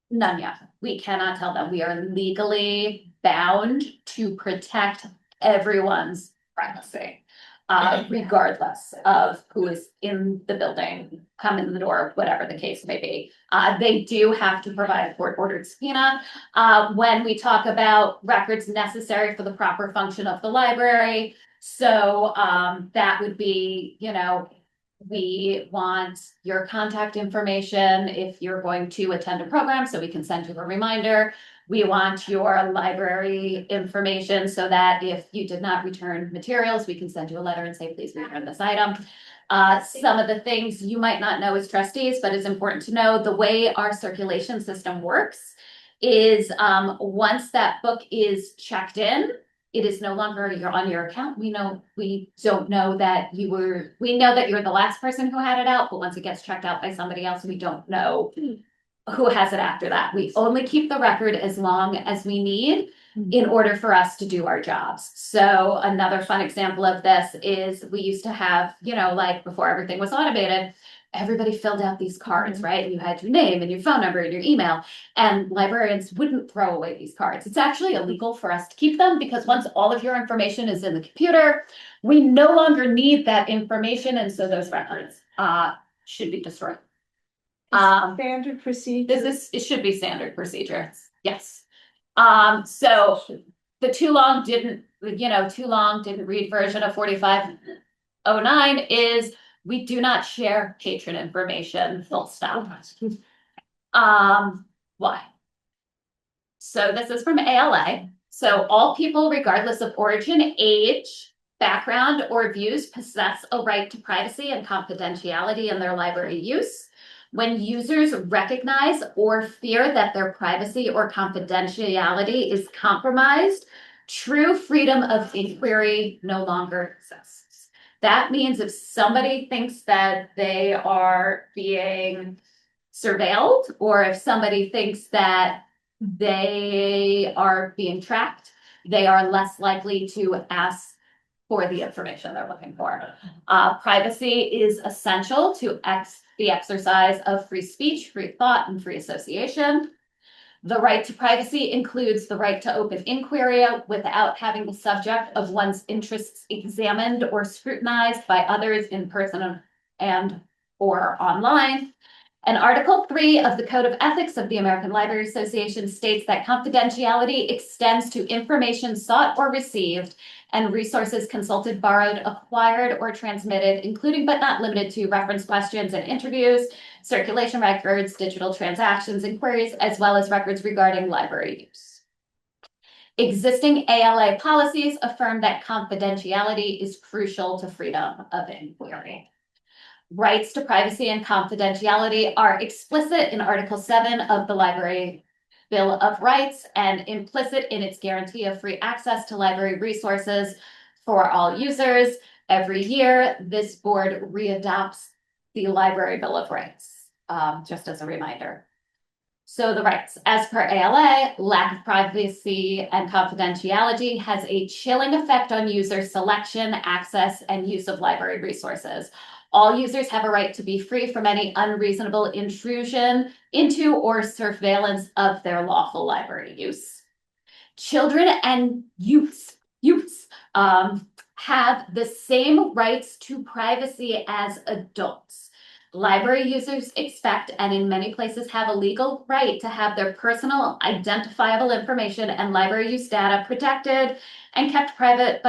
yet. We cannot tell them. We are legally bound to protect everyone's privacy, regardless of who is in the building, come in the door, whatever the case may be. They do have to provide a court-ordered subpoena. When we talk about records necessary for the proper function of the library, so that would be, you know, we want your contact information if you're going to attend a program, so we can send you a reminder. We want your library information so that if you did not return materials, we can send you a letter and say, please return this item. Some of the things you might not know as trustees, but it's important to know, the way our circulation system works is once that book is checked in, it is no longer on your account. We don't know that we know that you're the last person who had it out, but once it gets checked out by somebody else, we don't know who has it after that. We only keep the record as long as we need in order for us to do our jobs. So another fun example of this is we used to have, you know, like before everything was automated, everybody filled out these cards, right? And you had your name and your phone number and your email, and librarians wouldn't throw away these cards. It's actually illegal for us to keep them because once all of your information is in the computer, we no longer need that information. And so those records should be destroyed. Standard procedure. It should be standard procedure. Yes. So the too long didn't read version of 4509 is we do not share patron information, full stop. Why? So this is from ALA. So all people, regardless of origin, age, background, or views, possess a right to privacy and confidentiality in their library use. When users recognize or fear that their privacy or confidentiality is compromised, true freedom of inquiry no longer exists. That means if somebody thinks that they are being surveilled, or if somebody thinks that they are being tracked, they are less likely to ask for the information they're looking for. Privacy is essential to the exercise of free speech, free thought, and free association. The right to privacy includes the right to open inquiry without having the subject of one's interests examined or scrutinized by others in person and or online. And Article 3 of the Code of Ethics of the American Library Association states that confidentiality extends to information sought or received and resources consulted, borrowed, acquired, or transmitted, including but not limited to reference questions and interviews, circulation records, digital transactions, inquiries, as well as records regarding library use. Existing ALA policies affirm that confidentiality is crucial to freedom of inquiry. Rights to privacy and confidentiality are explicit in Article 7 of the Library Bill of Rights and implicit in its guarantee of free access to library resources for all users. Every year, this board readopts the Library Bill of Rights, just as a reminder. So the rights, as per ALA, lack of privacy and confidentiality has a chilling effect on user selection, access, and use of library resources. All users have a right to be free from any unreasonable intrusion into or surveillance of their lawful library use. Children and youths have the same rights to privacy as adults. Library users expect and in many places have a legal right to have their personal identifiable information and library use data protected and kept private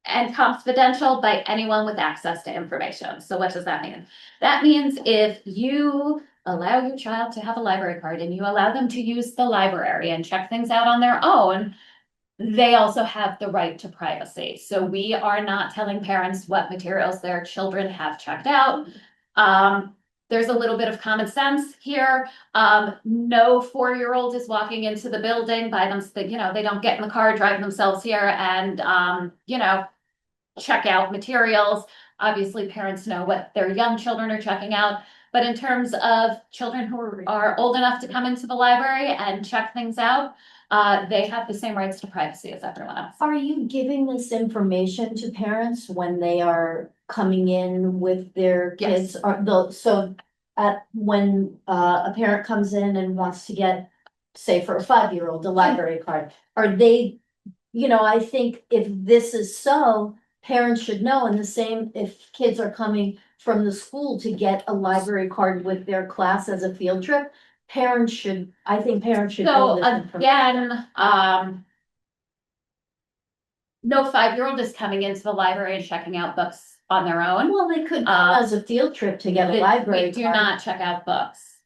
and confidential by anyone with access to information. So what does that mean? That means if you allow your child to have a library card and you allow them to use the library and check things out on their own, they also have the right to privacy. So we are not telling parents what materials their children have checked out. There's a little bit of common sense here. No 4-year-old is walking into the building by them, they don't get in the car, drive themselves here and, check out materials. Obviously, parents know what their young children are checking out. But in terms of children who are old enough to come into the library and check things out, they have the same rights to privacy as everyone else. Are you giving this information to parents when they are coming in with their kids? When a parent comes in and wants to get, say for a 5-year-old, a library card, are they, I think if this is so, parents should know, and the same if kids are coming from the school to get a library card with their class as a field trip, I think parents should know So this information. again, no 5-year-old is coming into the library and checking out books on their own. Well, they could come as a field trip to get a library We do card. not check out books.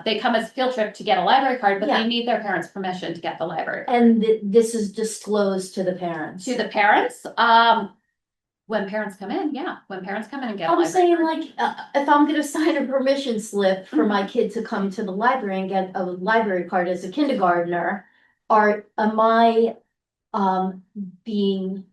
They come as a field trip to get a library card, but Yeah. they need their parents' permission to get the library. And this is disclosed to the parents. To the parents, when parents come in, when parents come in and get a I'm library saying card. like, if I'm gonna sign a permission slip for my kid to come to the library and get a library card as a kindergartner, am I, being,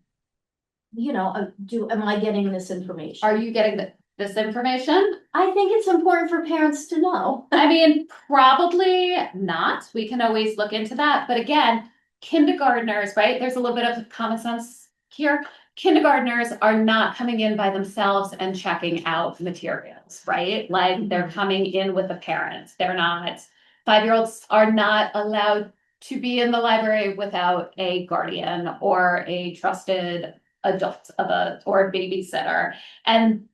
am I getting this information? Are you getting this information? I think it's important for parents to know. I mean, probably not. We can always look into that. But again, kindergartners, right? There's a little bit of common sense here. Kindergartners are not coming in by themselves and checking out materials, right? Like they're coming in with a parent. They're not, 5-year-olds are not allowed to be in the library without a guardian or a trusted adult or a babysitter. And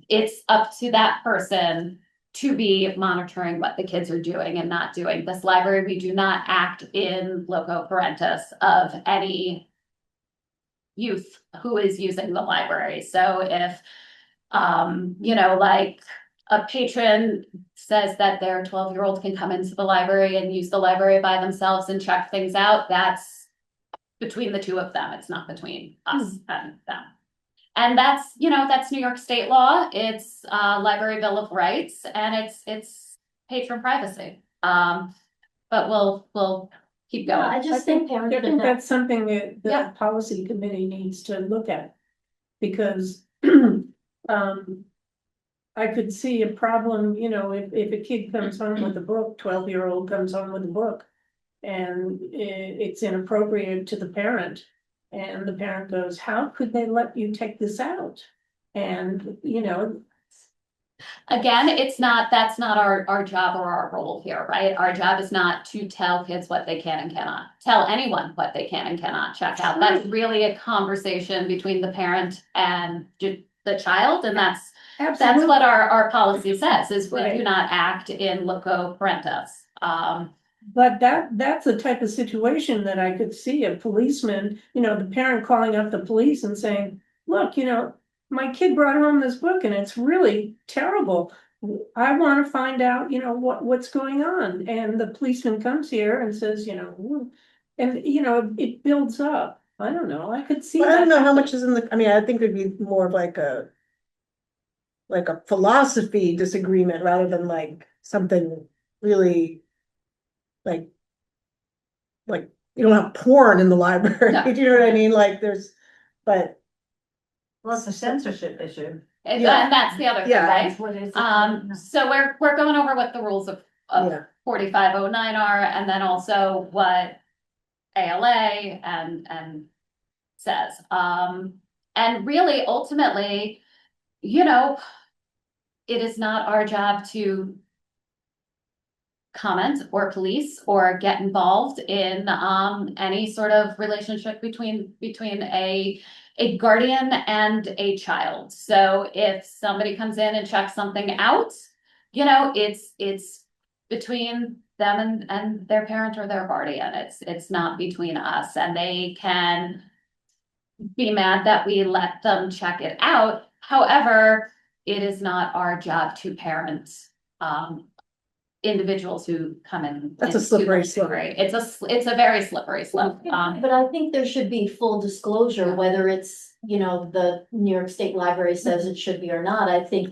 it's up to that person to be monitoring what the kids are doing and not doing. This library, we do not act in loco parentis of any youth who is using the library. So if, like a patron says that their 12-year-old can come into the library and use the library by themselves and check things out, that's between the two of them. It's not between us and them. And that's New York state law. It's Library Bill of Rights, and it's patron privacy. But we'll keep going. I just think parents I should think know. that's something that the Yeah. policy committee needs to look at. Because I could see a problem, if a kid comes home with a book, 12-year-old comes home with a book. And it's inappropriate to the parent. And the parent goes, how could they let you take this out? And, Again, that's not our job or our role here, right? Our job is not to tell kids what they can and cannot, tell anyone what they can and cannot check out. That's really a conversation between the parent and the child, and that's That's Absolutely. what our policy says, is we do Right. not act in loco parentis. But that's the type of situation that I could see a policeman, the parent calling up the police and saying, look, my kid brought home this book and it's really terrible. I want to find out, what's going on. And the policeman comes here and says, and, it builds up. I don't know, I could see But I don't that. know how much is in the, I mean, I think it'd be more of like a philosophy disagreement rather than like something really like you don't have porn in the library. No. Do you know what I mean? Like but Well, it's a censorship issue. And Yeah. and that's the other thing, Yeah. right? That's what it is. So we're going over what the rules of yeah, 4509 are, and then also what ALA and says. And really, ultimately, it is not our job to comment or police or get involved in any sort of relationship between a guardian and a child. So if somebody comes in and checks something out, it's between them and their parent or their guardian. It's not between us, and they can be mad that we let them check it out. However, it is not our job to parent individuals who come in. That's a into slippery the slope. library. It's a very slippery slope. But I think there should be full disclosure, whether it's, the New York State Library says it should be or not. I think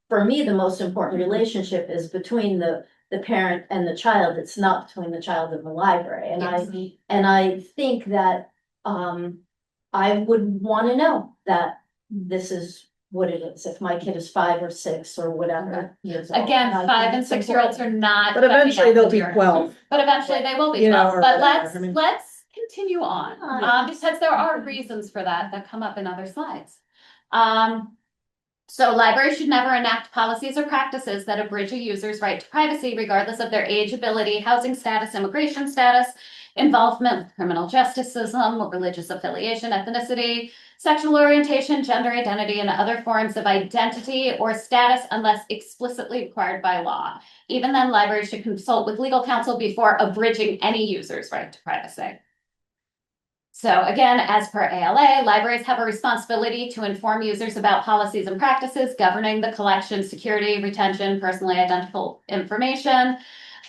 for me, the most important relationship is between the parent and the child. It's not between the child and the library. And I think that, I would want to know that this is what it is, if my kid is 5 or 6 or whatever years old. Again, And I 5 think and it's 6-year-olds are not. but eventually they'll be 12. But eventually they will be You know, 12, or but whatever, I mean. let's continue on, because there are reasons for that come up in other slides. So libraries should never enact policies or practices that abridge a user's right to privacy, regardless of their age, ability, housing status, immigration status, involvement with criminal justice system, religious affiliation, ethnicity, sexual orientation, gender identity, and other forms of identity or status unless explicitly required by law. Even then, libraries should consult with legal counsel before abridging any user's right to privacy. So again, as per ALA, libraries have a responsibility to inform users about policies and practices governing the collection, security, retention, personally identifiable information.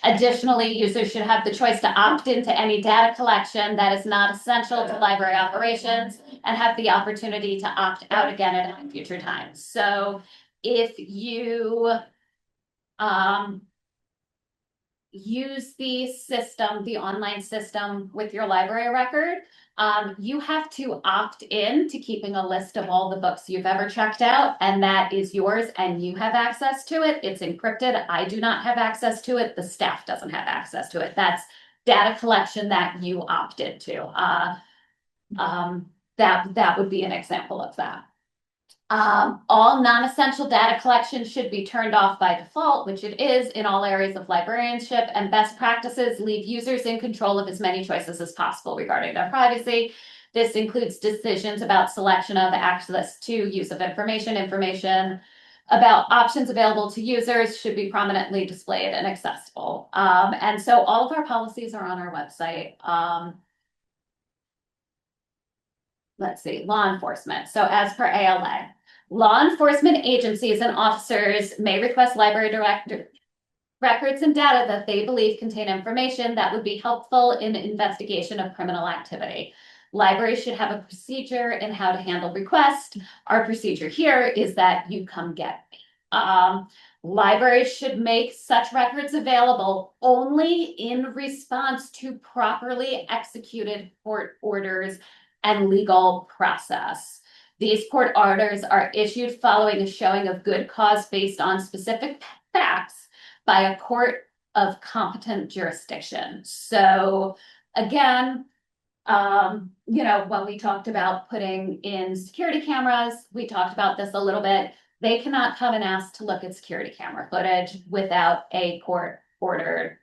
Additionally, users should have the choice to opt into any data collection that is not essential to library operations and have the opportunity to opt out again at any future time. So if you use the system, the online system with your library record, you have to opt in to keeping a list of all the books you've ever checked out, and that is yours and you have access to it. It's encrypted. I do not have access to it. The staff doesn't have access to it. That's data collection that you opted to. That would be an example of that. All non-essential data collection should be turned off by default, which it is in all areas of librarianship, and best practices leave users in control of as many choices as possible regarding their privacy. This includes decisions about selection of access to use of information about options available to users should be prominently displayed and accessible. And so all of our policies are on our website. Let's see, law enforcement. So as per ALA, law enforcement agencies and officers may request library director records and data that they believe contain information that would be helpful in investigation of criminal activity. Libraries should have a procedure in how to handle requests. Our procedure here is that you come get me. Libraries should make such records available only in response to properly executed court orders and legal process. These court orders are issued following a showing of good cause based on specific facts by a court of competent jurisdiction. So again, when we talked about putting in security cameras, we talked about this a little bit. They cannot come and ask to look at security camera footage without a court ordered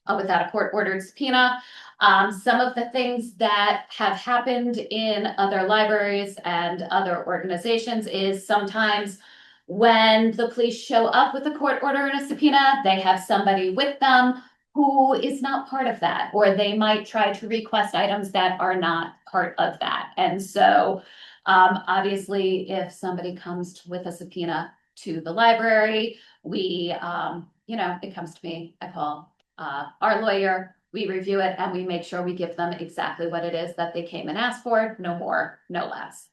subpoena. Some of the things that have happened in other libraries and other organizations is sometimes When the police show up with a court order and a subpoena, they have somebody with them who is not part of that, or they might try to request items that are not part of that. And so, obviously, if somebody comes with a subpoena to the library, we, it comes to me, I call, our lawyer, we review it and we make sure we give them exactly what it is that they came and asked for, no more, no less.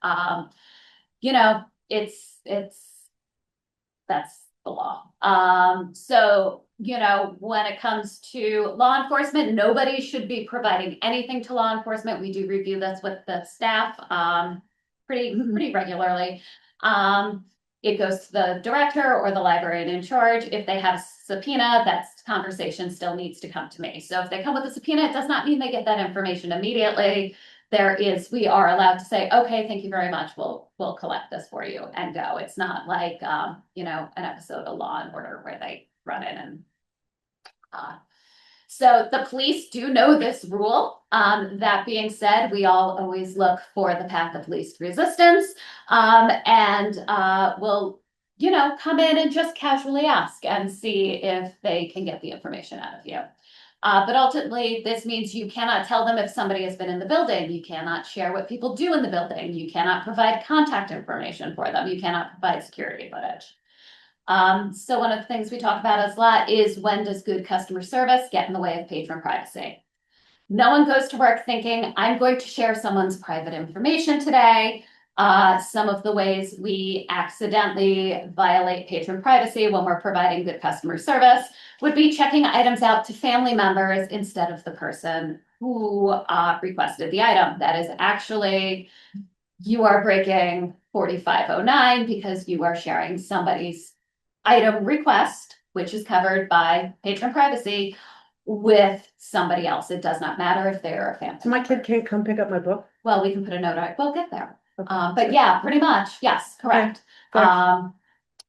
That's the law. So, when it comes to law enforcement, nobody should be providing anything to law enforcement. We do review this with the staff, pretty regularly. It goes to the director or the librarian in charge. If they have a subpoena, that conversation still needs to come to me. So if they come with a subpoena, it does not mean they get that information immediately. We are allowed to say, okay, thank you very much. We'll collect this for you and go. It's not like, an episode of Law and Order where they run in and, so the police do know this rule. That being said, we all always look for the path of least resistance. We'll, come in and just casually ask and see if they can get the information out of you. But ultimately, this means you cannot tell them if somebody has been in the building. You cannot share what people do in the building. You cannot provide contact information for them. You cannot provide security footage. So one of the things we talk about a lot is, when does good customer service get in the way of patron privacy? No one goes to work thinking, I'm going to share someone's private information today. Some of the ways we accidentally violate patron privacy when we're providing good customer service would be checking items out to family members instead of the person who requested the item. That is actually, you are breaking 4509 because you are sharing somebody's item request, which is covered by patron privacy, with somebody else. It does not matter if they're a family. So my kid can't come pick up my book? Well, we can put a note on it. We'll get there. Okay. But yeah, pretty much. Yes, correct. Okay.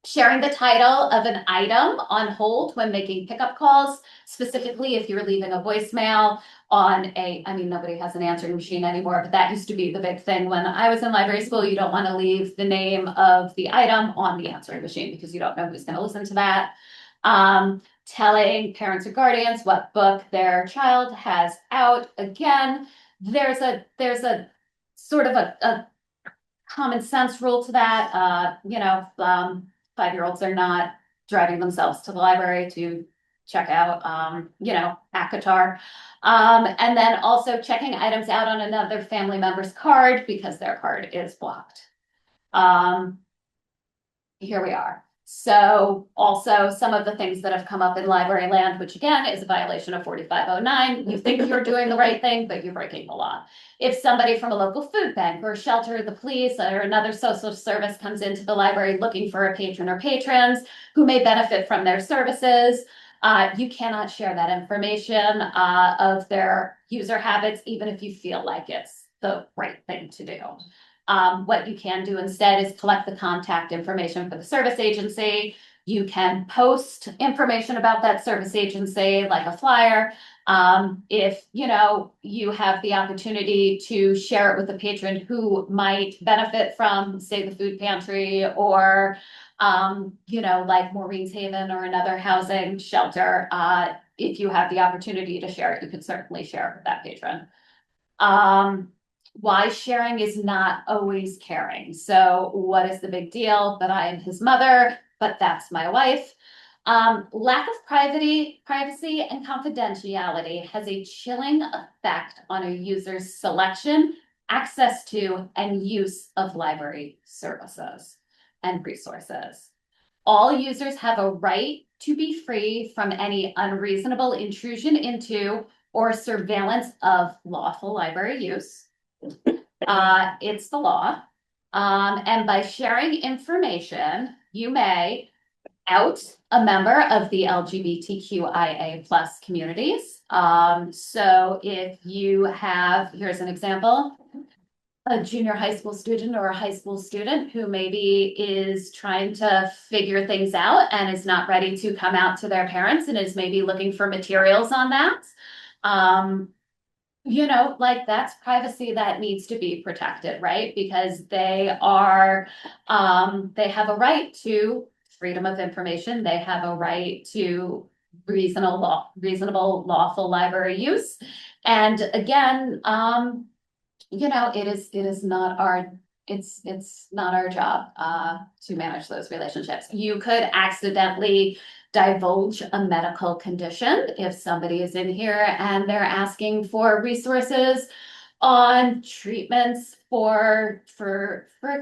Sharing the title of an item on hold when making pickup calls, specifically if you're leaving a voicemail on nobody has an answering machine anymore, but that used to be the big thing when I was in library school. You don't want to leave the name of the item on the answering machine because you don't know who's going to listen to that. Telling parents or guardians what book their child has out. Again, there's a sort of a common sense rule to that. 5-year-olds are not driving themselves to the library to check out, ACOTAR. And then also checking items out on another family member's card because their card is blocked. Here we are. So also some of the things that have come up in library land, which again is a violation of 4509. You think you're doing the right thing, but you're breaking the law. If somebody from a local food bank or shelter, the police, or another social service comes into the library looking for a patron or patrons who may benefit from their services, you cannot share that information of their user habits, even if you feel like it's the right thing to do. What you can do instead is collect the contact information for the service agency. You can post information about that service agency, like a flyer. If you have the opportunity to share it with a patron who might benefit from, say, the food pantry, or like Maureen's Haven or another housing shelter, if you have the opportunity to share it, you can certainly share it with that patron. Why sharing is not always caring. So what is the big deal that I am his mother, but that's my wife? Lack of privacy and confidentiality has a chilling effect on a user's selection, access to, and use of library services and resources. All users have a right to be free from any unreasonable intrusion into or surveillance of lawful library use. It's the law. And by sharing information, you may out a member of the LGBTQIA+ communities. So if you have, here's an example, a junior high school student or a high school student who maybe is trying to figure things out and is not ready to come out to their parents and is maybe looking for materials on that. you know, like that's privacy that needs to be protected, right? Because they are, they have a right to freedom of information. They have a right to reasonable lawful library use. And again, you know, it is not our, it's not our job, to manage those relationships. You could accidentally divulge a medical condition if somebody is in here and they're asking for resources on treatments for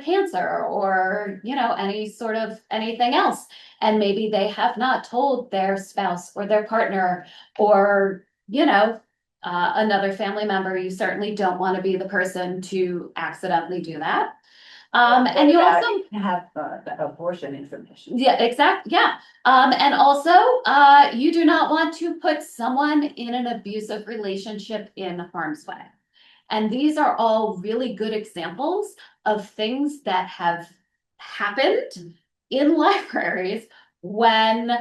cancer or, you know, any sort of anything else. And maybe they have not told their spouse or their partner or, you know, another family member. You certainly don't want to be the person to accidentally do that. And you also Have the abortion information. yeah, yeah. And also, you do not want to put someone in an abusive relationship in harm's way. And these are all really good examples of things that have happened in libraries when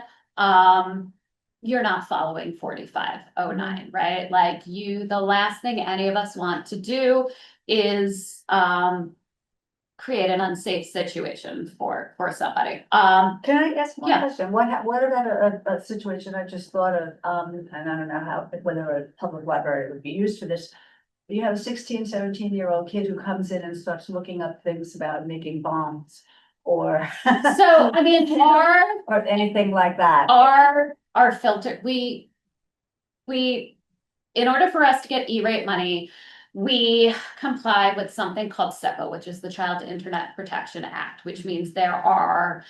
you're not following 4509, right? Like the last thing any of us want to do is create an unsafe situation for somebody. Can I ask one Yeah. question? What about a situation I just thought of, and I don't know how, whether a public library would be used for this. You have a 16, 17-year-old kid who comes in and starts looking up things about making bombs or. So, I mean, Or anything like that. our filter, we, in order for us to get E-rate money, we comply with something called SEPA, which is the Child Internet Protection Act, which means there are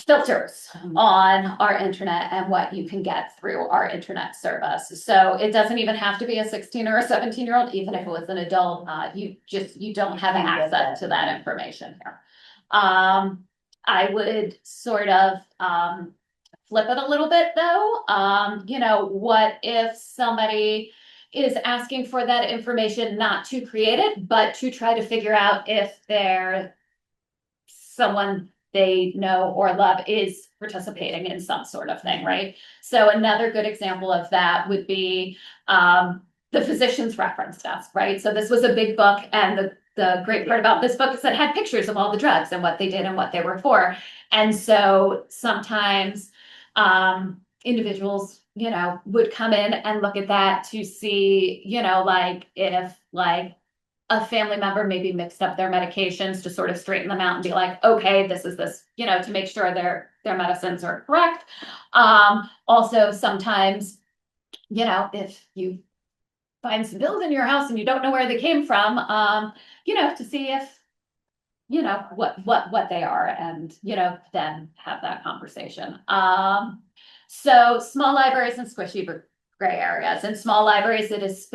filters on our internet and what you can get through our internet service. So it doesn't even have to be a 16 or a 17-year-old, even if it was an adult, you don't have can't get access that. to that information here. I would sort of flip it a little bit though. You know, what if somebody is asking for that information not to create it, but to try to figure out if they're someone they know or love is participating in some sort of thing, right? So another good example of that would be the physician's reference desk, right? So this was a big book, and the great part about this book is that it had pictures of all the drugs and what they did and what they were for. And so sometimes individuals, you know, would come in and look at that to see, you know, like if like a family member maybe mixed up their medications to sort of straighten them out and be like, okay, this is this, you know, to make sure their medicines are correct. Also sometimes, you know, if you find some bills in your house and you don't know where they came from, you know, to see if, you know, what they are, and, you know, then have that conversation. So small libraries and squishy gray areas. In small libraries, it is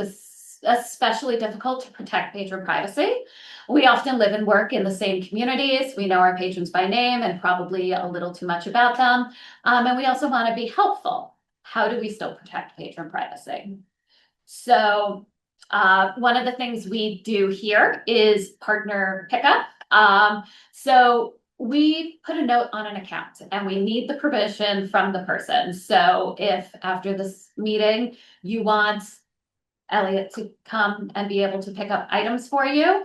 especially difficult to protect patron privacy. We often live and work in the same communities. We know our patrons by name and probably a little too much about them. And we also want to be helpful. How do we still protect patron privacy? So one of the things we do here is partner pickup. So we put a note on an account and we need the permission from the person. So if after this meeting you want Elliot to come and be able to pick up items for you,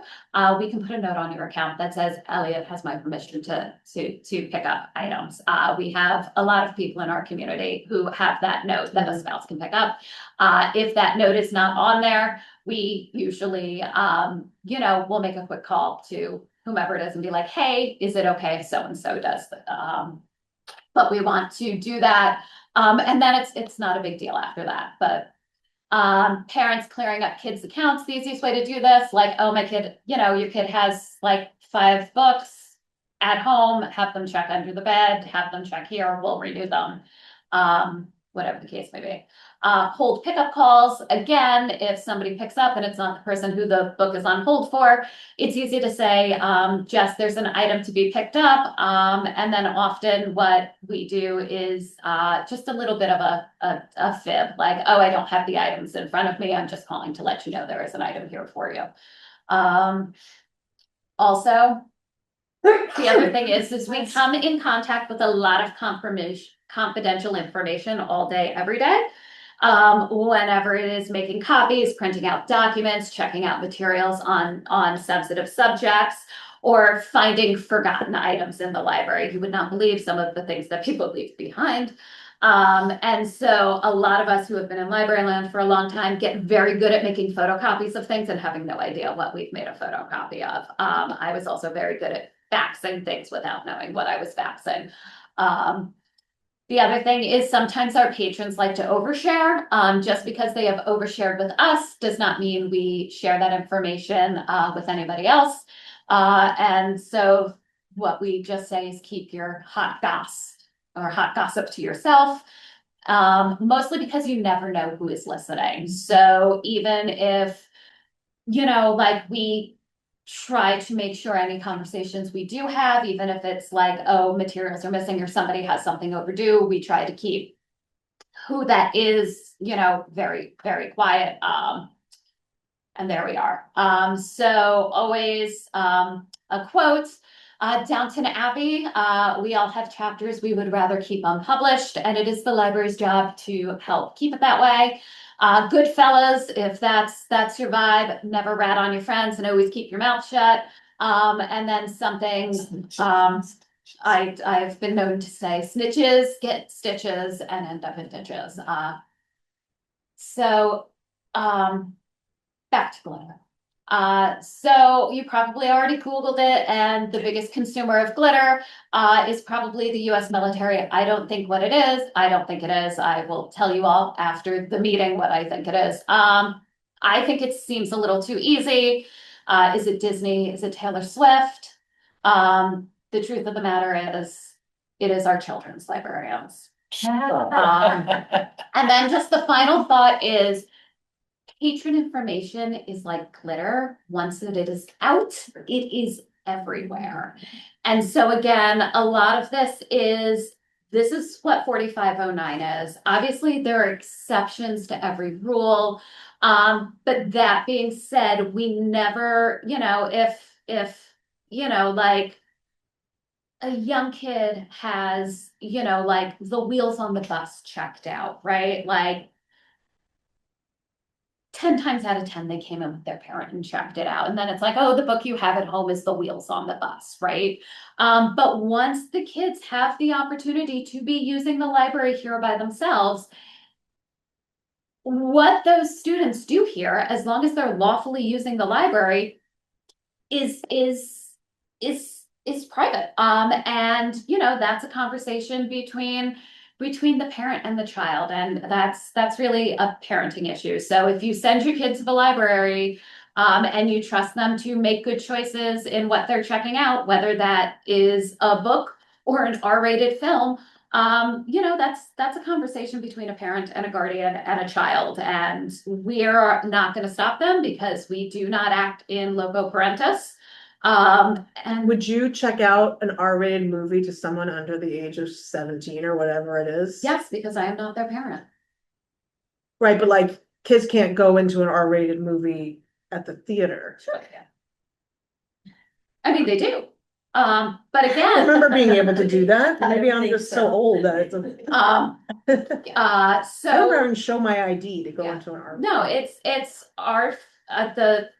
we can put a note on your account that says Elliot has my permission to pick up items. We have a lot of people in our community who have that note that a spouse can pick up. If that note is not on there, we usually, you know, we'll make a quick call to whomever it is and be like, hey, is it okay if so-and-so does but we want to do that. And then it's not a big deal after that, but parents clearing up kids' accounts, the easiest way to do this, like, oh, my kid, you know, your kid has like 5 books at home, have them check under the bed, have them check here, we'll renew them. Whatever the case may be. Hold pickup calls. Again, if somebody picks up and it's not the person who the book is on hold for, it's easy to say, Jess, there's an item to be picked up. And then often what we do is just a little bit of a fib, like, oh, I don't have the items in front of me. I'm just calling to let you know there is an item here for you. Also, the other thing is we come in contact with a lot of confidential information all day, every day. whenever it is making copies, printing out documents, checking out materials on sensitive subjects, or finding forgotten items in the library. You would not believe some of the things that people leave behind. And so a lot of us who have been in library land for a long time get very good at making photocopies of things and having no idea what we've made a photocopy of. I was also very good at faxing things without knowing what I was faxing. The other thing is sometimes our patrons like to overshare. Just because they have overshared with us does not mean we share that information with anybody else. And so what we just say is keep your hot gossip to yourself. Mostly because you never know who is listening. So even if, like we try to make sure any conversations we do have, even if it's like, oh, materials are missing or somebody has something overdue, we try to keep who that is, very, very quiet. And there we are. So always a quote. Downton Abbey, we all have chapters we would rather keep unpublished, and it is the library's job to help keep it that way. Goodfellas, if that's your vibe, never rat on your friends and always keep your mouth shut. And then something I've been known to say, snitches get stitches and end up in ditches. Back to glitter. So you probably already Googled it, and the biggest consumer of glitter is probably the US military. I don't think what it is. I don't think it is. I will tell you all after the meeting what I think it is. I think it seems a little too easy. Is it Disney? Is it Taylor Swift? The truth of the matter is, it is our children's librarians. And then just the final thought is, patron information is like glitter. Once it is out, it is everywhere. And so again, a lot of this is what 4509 is. Obviously, there are exceptions to every rule. But that being said, we never, if like a young kid has, like the wheels on the bus checked out, right? Like 10 times out of 10, they came in with their parent and checked it out. And then it's like, oh, the book you have at home is the wheels on the bus, right? But once the kids have the opportunity to be using the library here by themselves, what those students do here, as long as they're lawfully using the library, is private. And that's a conversation between the parent and the child, and that's really a parenting issue. So if you send your kids to the library and you trust them to make good choices in what they're checking out, whether that is a book or an R-rated film, that's a conversation between a parent and a guardian and a child, and we are not going to stop them because we do not act in loco parentis. And Would you check out an R-rated movie to someone under the age of 17 or whatever it is? yes, because I am not their parent. Right, but like kids can't go into an R-rated movie at the theater. Sure. I mean, they do. But I again, remember being able to do that. I Maybe don't I'm think just so so. old that it's I so remember having to show my ID to go Yeah. into an R. no, it's our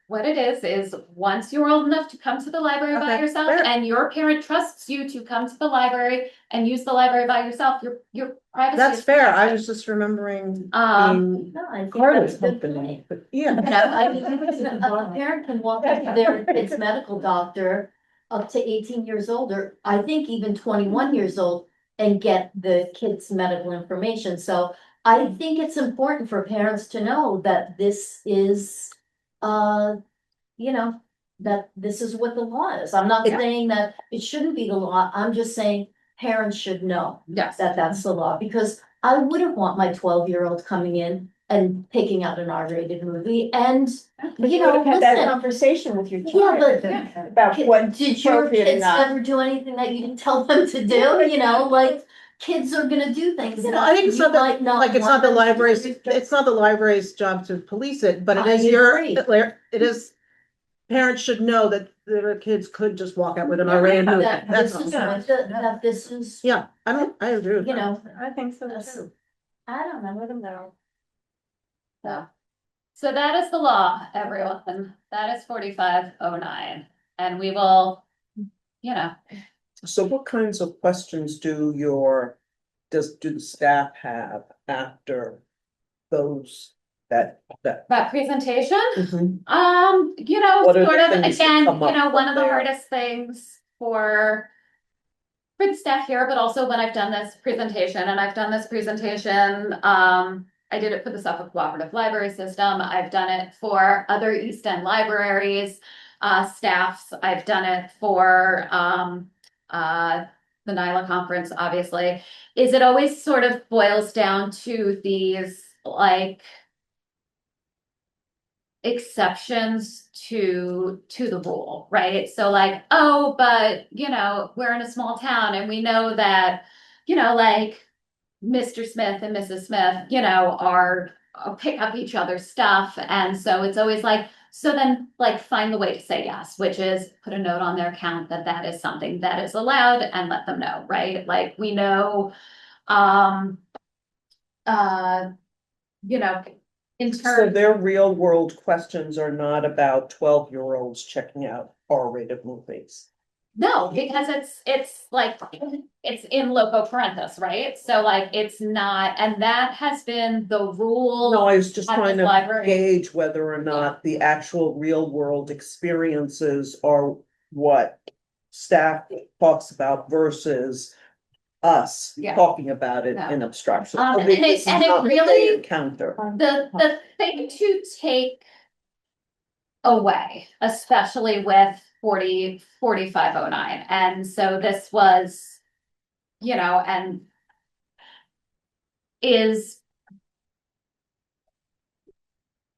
what it is once you're old enough to come to the library by Okay, yourself, fair. and your parent trusts you to come to the library and use the library by yourself, your privacy. That's is fair. I protected. was just remembering being No, I think Part that's of a good company, point. but yeah. I mean, a parent can walk up to their kid's medical doctor up to 18 years old, or I think even 21 years old, and get the kid's medical information. So I think it's important for parents to know that this is, that this is what the law is. I'm not Yeah. saying that it shouldn't be the law. I'm just saying parents should know Yes. that that's the law, because I wouldn't want my 12-year-old coming in and picking out an R-rated movie and, But you you would know, have had that listen. conversation with your Yeah, child but about what did your appropriate or kids not. ever do anything that you didn't tell them to do? Like kids are gonna do things. You know, I think it's not might that, like, it's not the want them to library's, do. it's not the library's job to police it, but it I is your, agree. it is. Parents should know that their kids could just walk out with an R-rated movie. That That's this is all. what that this is, Yeah, I agree with that. I think so That's- too. I don't know, let them know. So that is the law, everyone. That is 4509, and we will, you know, So what kinds of questions do the staff have after those that? about presentation. Mhm. Sort What are of, the things that again, come up one of the there? hardest things for the staff here, but also when I've done this presentation, and I've done this presentation, I did it for the Suffolk Cooperative Library System. I've done it for other East End libraries, staffs. I've done it for, the NILA conference, obviously, is it always sort of boils down to these, like, exceptions to the rule, right? So like, oh, but we're in a small town and we know that, like Mr. Smith and Mrs. Smith, are pick up each other's stuff. And so it's always like, so then like find the way to say yes, which is put a note on their account that that is something that is allowed and let them know, right? Like we know, in So terms. their real world questions are not about 12-year-olds checking out R-rated movies. No, because it's like, it's in loco parentis, right? So like, it's not, and that has been the rule. No, I was just at trying this to library. gauge whether or not the actual real world experiences are what staff talks about versus us Yeah. talking about it No. in abstraction. And This it is not what they really, encounter. the thing to take away, especially with 4509. And so this was, and is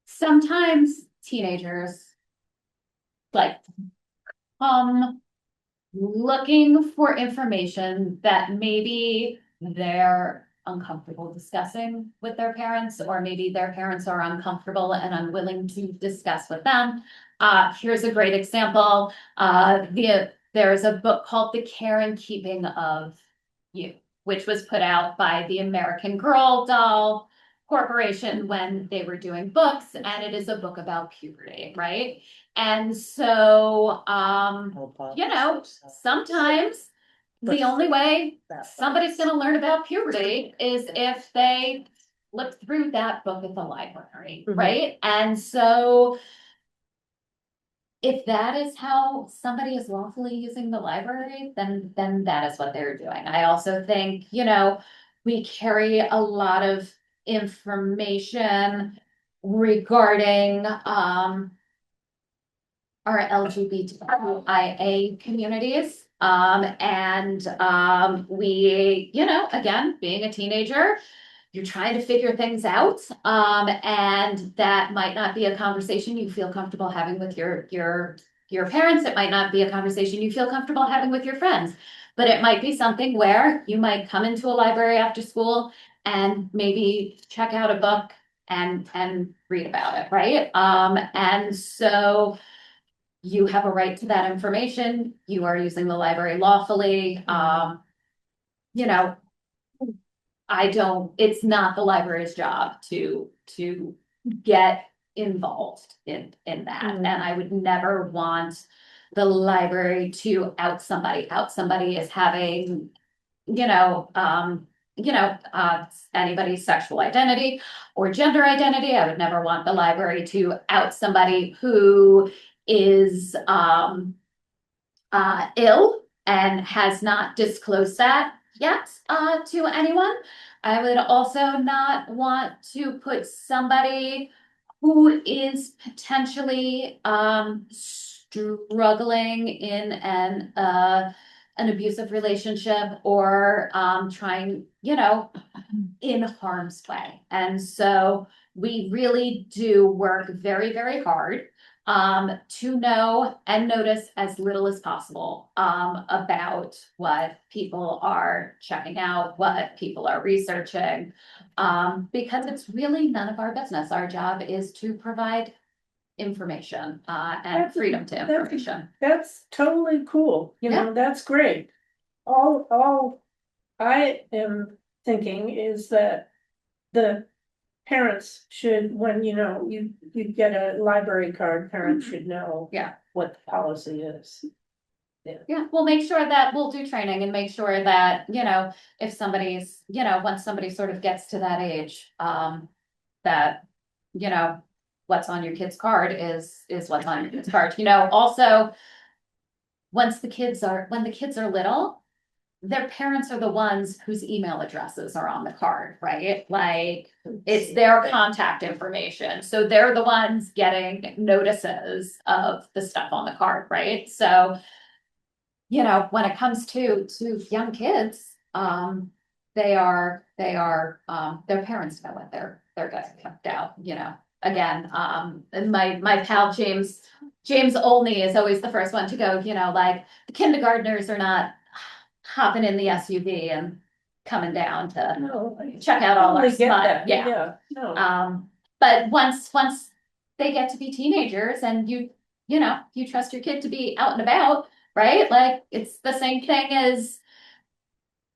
sometimes teenagers like looking for information that maybe they're uncomfortable discussing with their parents, or maybe their parents are uncomfortable and unwilling to discuss with them. Here's a great example. There's a book called The Care and Keeping of You, which was put out by the American Girl Doll Corporation when they were doing books, and it is a book about puberty, right? And so, sometimes the only way somebody's gonna learn about puberty is if they flip through that book at the library, right? And so if that is how somebody is lawfully using the library, then that is what they're doing. I also think, we carry a lot of information regarding our LGBTQIA communities. We, again, being a teenager, you're trying to figure things out. And that might not be a conversation you feel comfortable having with your parents. It might not be a conversation you feel comfortable having with your friends, but it might be something where you might come into a library after school and maybe check out a book and read about it, right? And so you have a right to that information. You are using the library lawfully. It's not the library's job to get involved in that. And I would never want the library to out somebody. Out somebody is having, anybody's sexual identity or gender identity. I would never want the library to out somebody who is ill and has not disclosed that yet to anyone. I would also not want to put somebody who is potentially struggling in an abusive relationship or trying, in harm's way. And so we really do work very, very hard to know and notice as little as possible about what people are checking out, what people are researching, because it's really none of our business. Our job is to provide information and freedom to information. That's totally cool, Yeah. that's great. All I am thinking is that the parents should, when, you know, you get a library card, parents should know. Yeah. What the policy is. Yeah, we'll make sure that we'll do training and make sure that, you know, if somebody's, you know, once somebody sort of gets to that age, that, you know, what's on your kid's card is what's on your kid's card, you know, also. When the kids are little, their parents are the ones whose email addresses are on the card, right? Like, it's their contact information, so they're the ones getting notices of the stuff on the card, right? So. You know, when it comes to young kids, their parents know what they're getting kept out, you know. Again, and my pal James Olney is always the first one to go, you know, like, the kindergartners are not hopping in the SUV and coming down to check out all our Totally get stuff, that, yeah. No. But once they get to be teenagers and you know, you trust your kid to be out and about, right? Like, it's the same thing as,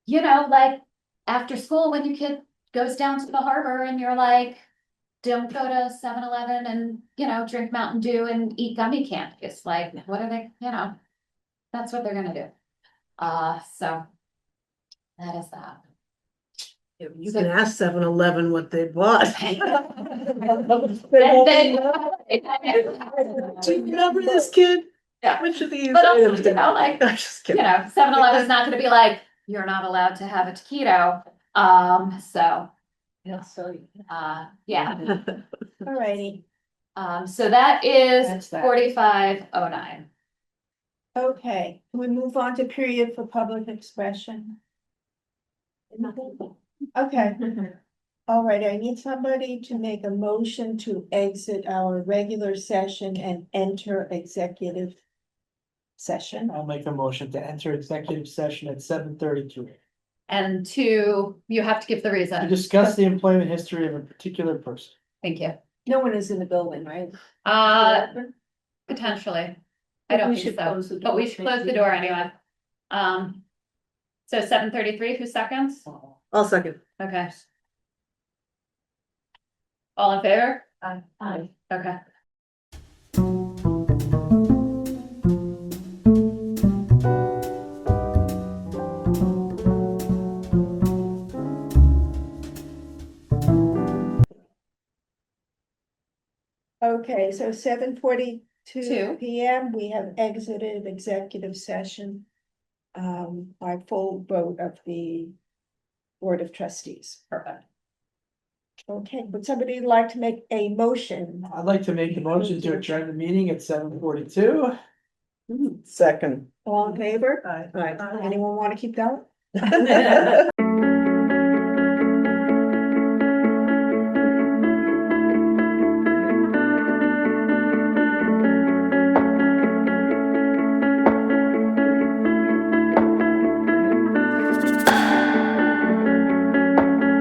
you know, like, after school when your kid goes down to the harbor and you're like, don't go to 7-Eleven and, you know, drink Mountain Dew and eat gummy candies. Like, what are they, you know, that's what they're gonna do. So that is that. You can ask 7-Eleven what they bought. And then- Do you remember this kid? Yeah. Which of these But also, items you did? know, like, I'm just you kidding. know, 7-Eleven's not gonna be like, you're not allowed to have a taquito. So, Yeah, so. yeah. Alrighty, So that is That's that. 4509. okay, can we move on to period for public expression? Okay, all right, I need somebody to make a motion to exit our regular session and enter executive session. I'll make a motion to enter executive session at 7:32. And two, you have to give the To reason. discuss the employment history of a particular person. Thank you. No one is in the building, right? Potentially. But I don't we think should so, close the but we door. should close the door anyway. So 7:33, who seconds? I'll second. Okay. All in favor? Aye. Okay. Okay, so 7:42 Two. PM, we have exited executive session. By full vote of the Board of Trustees. Perfect. Okay, would somebody like to make a motion? I'd like to make a motion to adjourn the meeting at 7:42. Second. All in favor? Aye. Anyone want to keep going?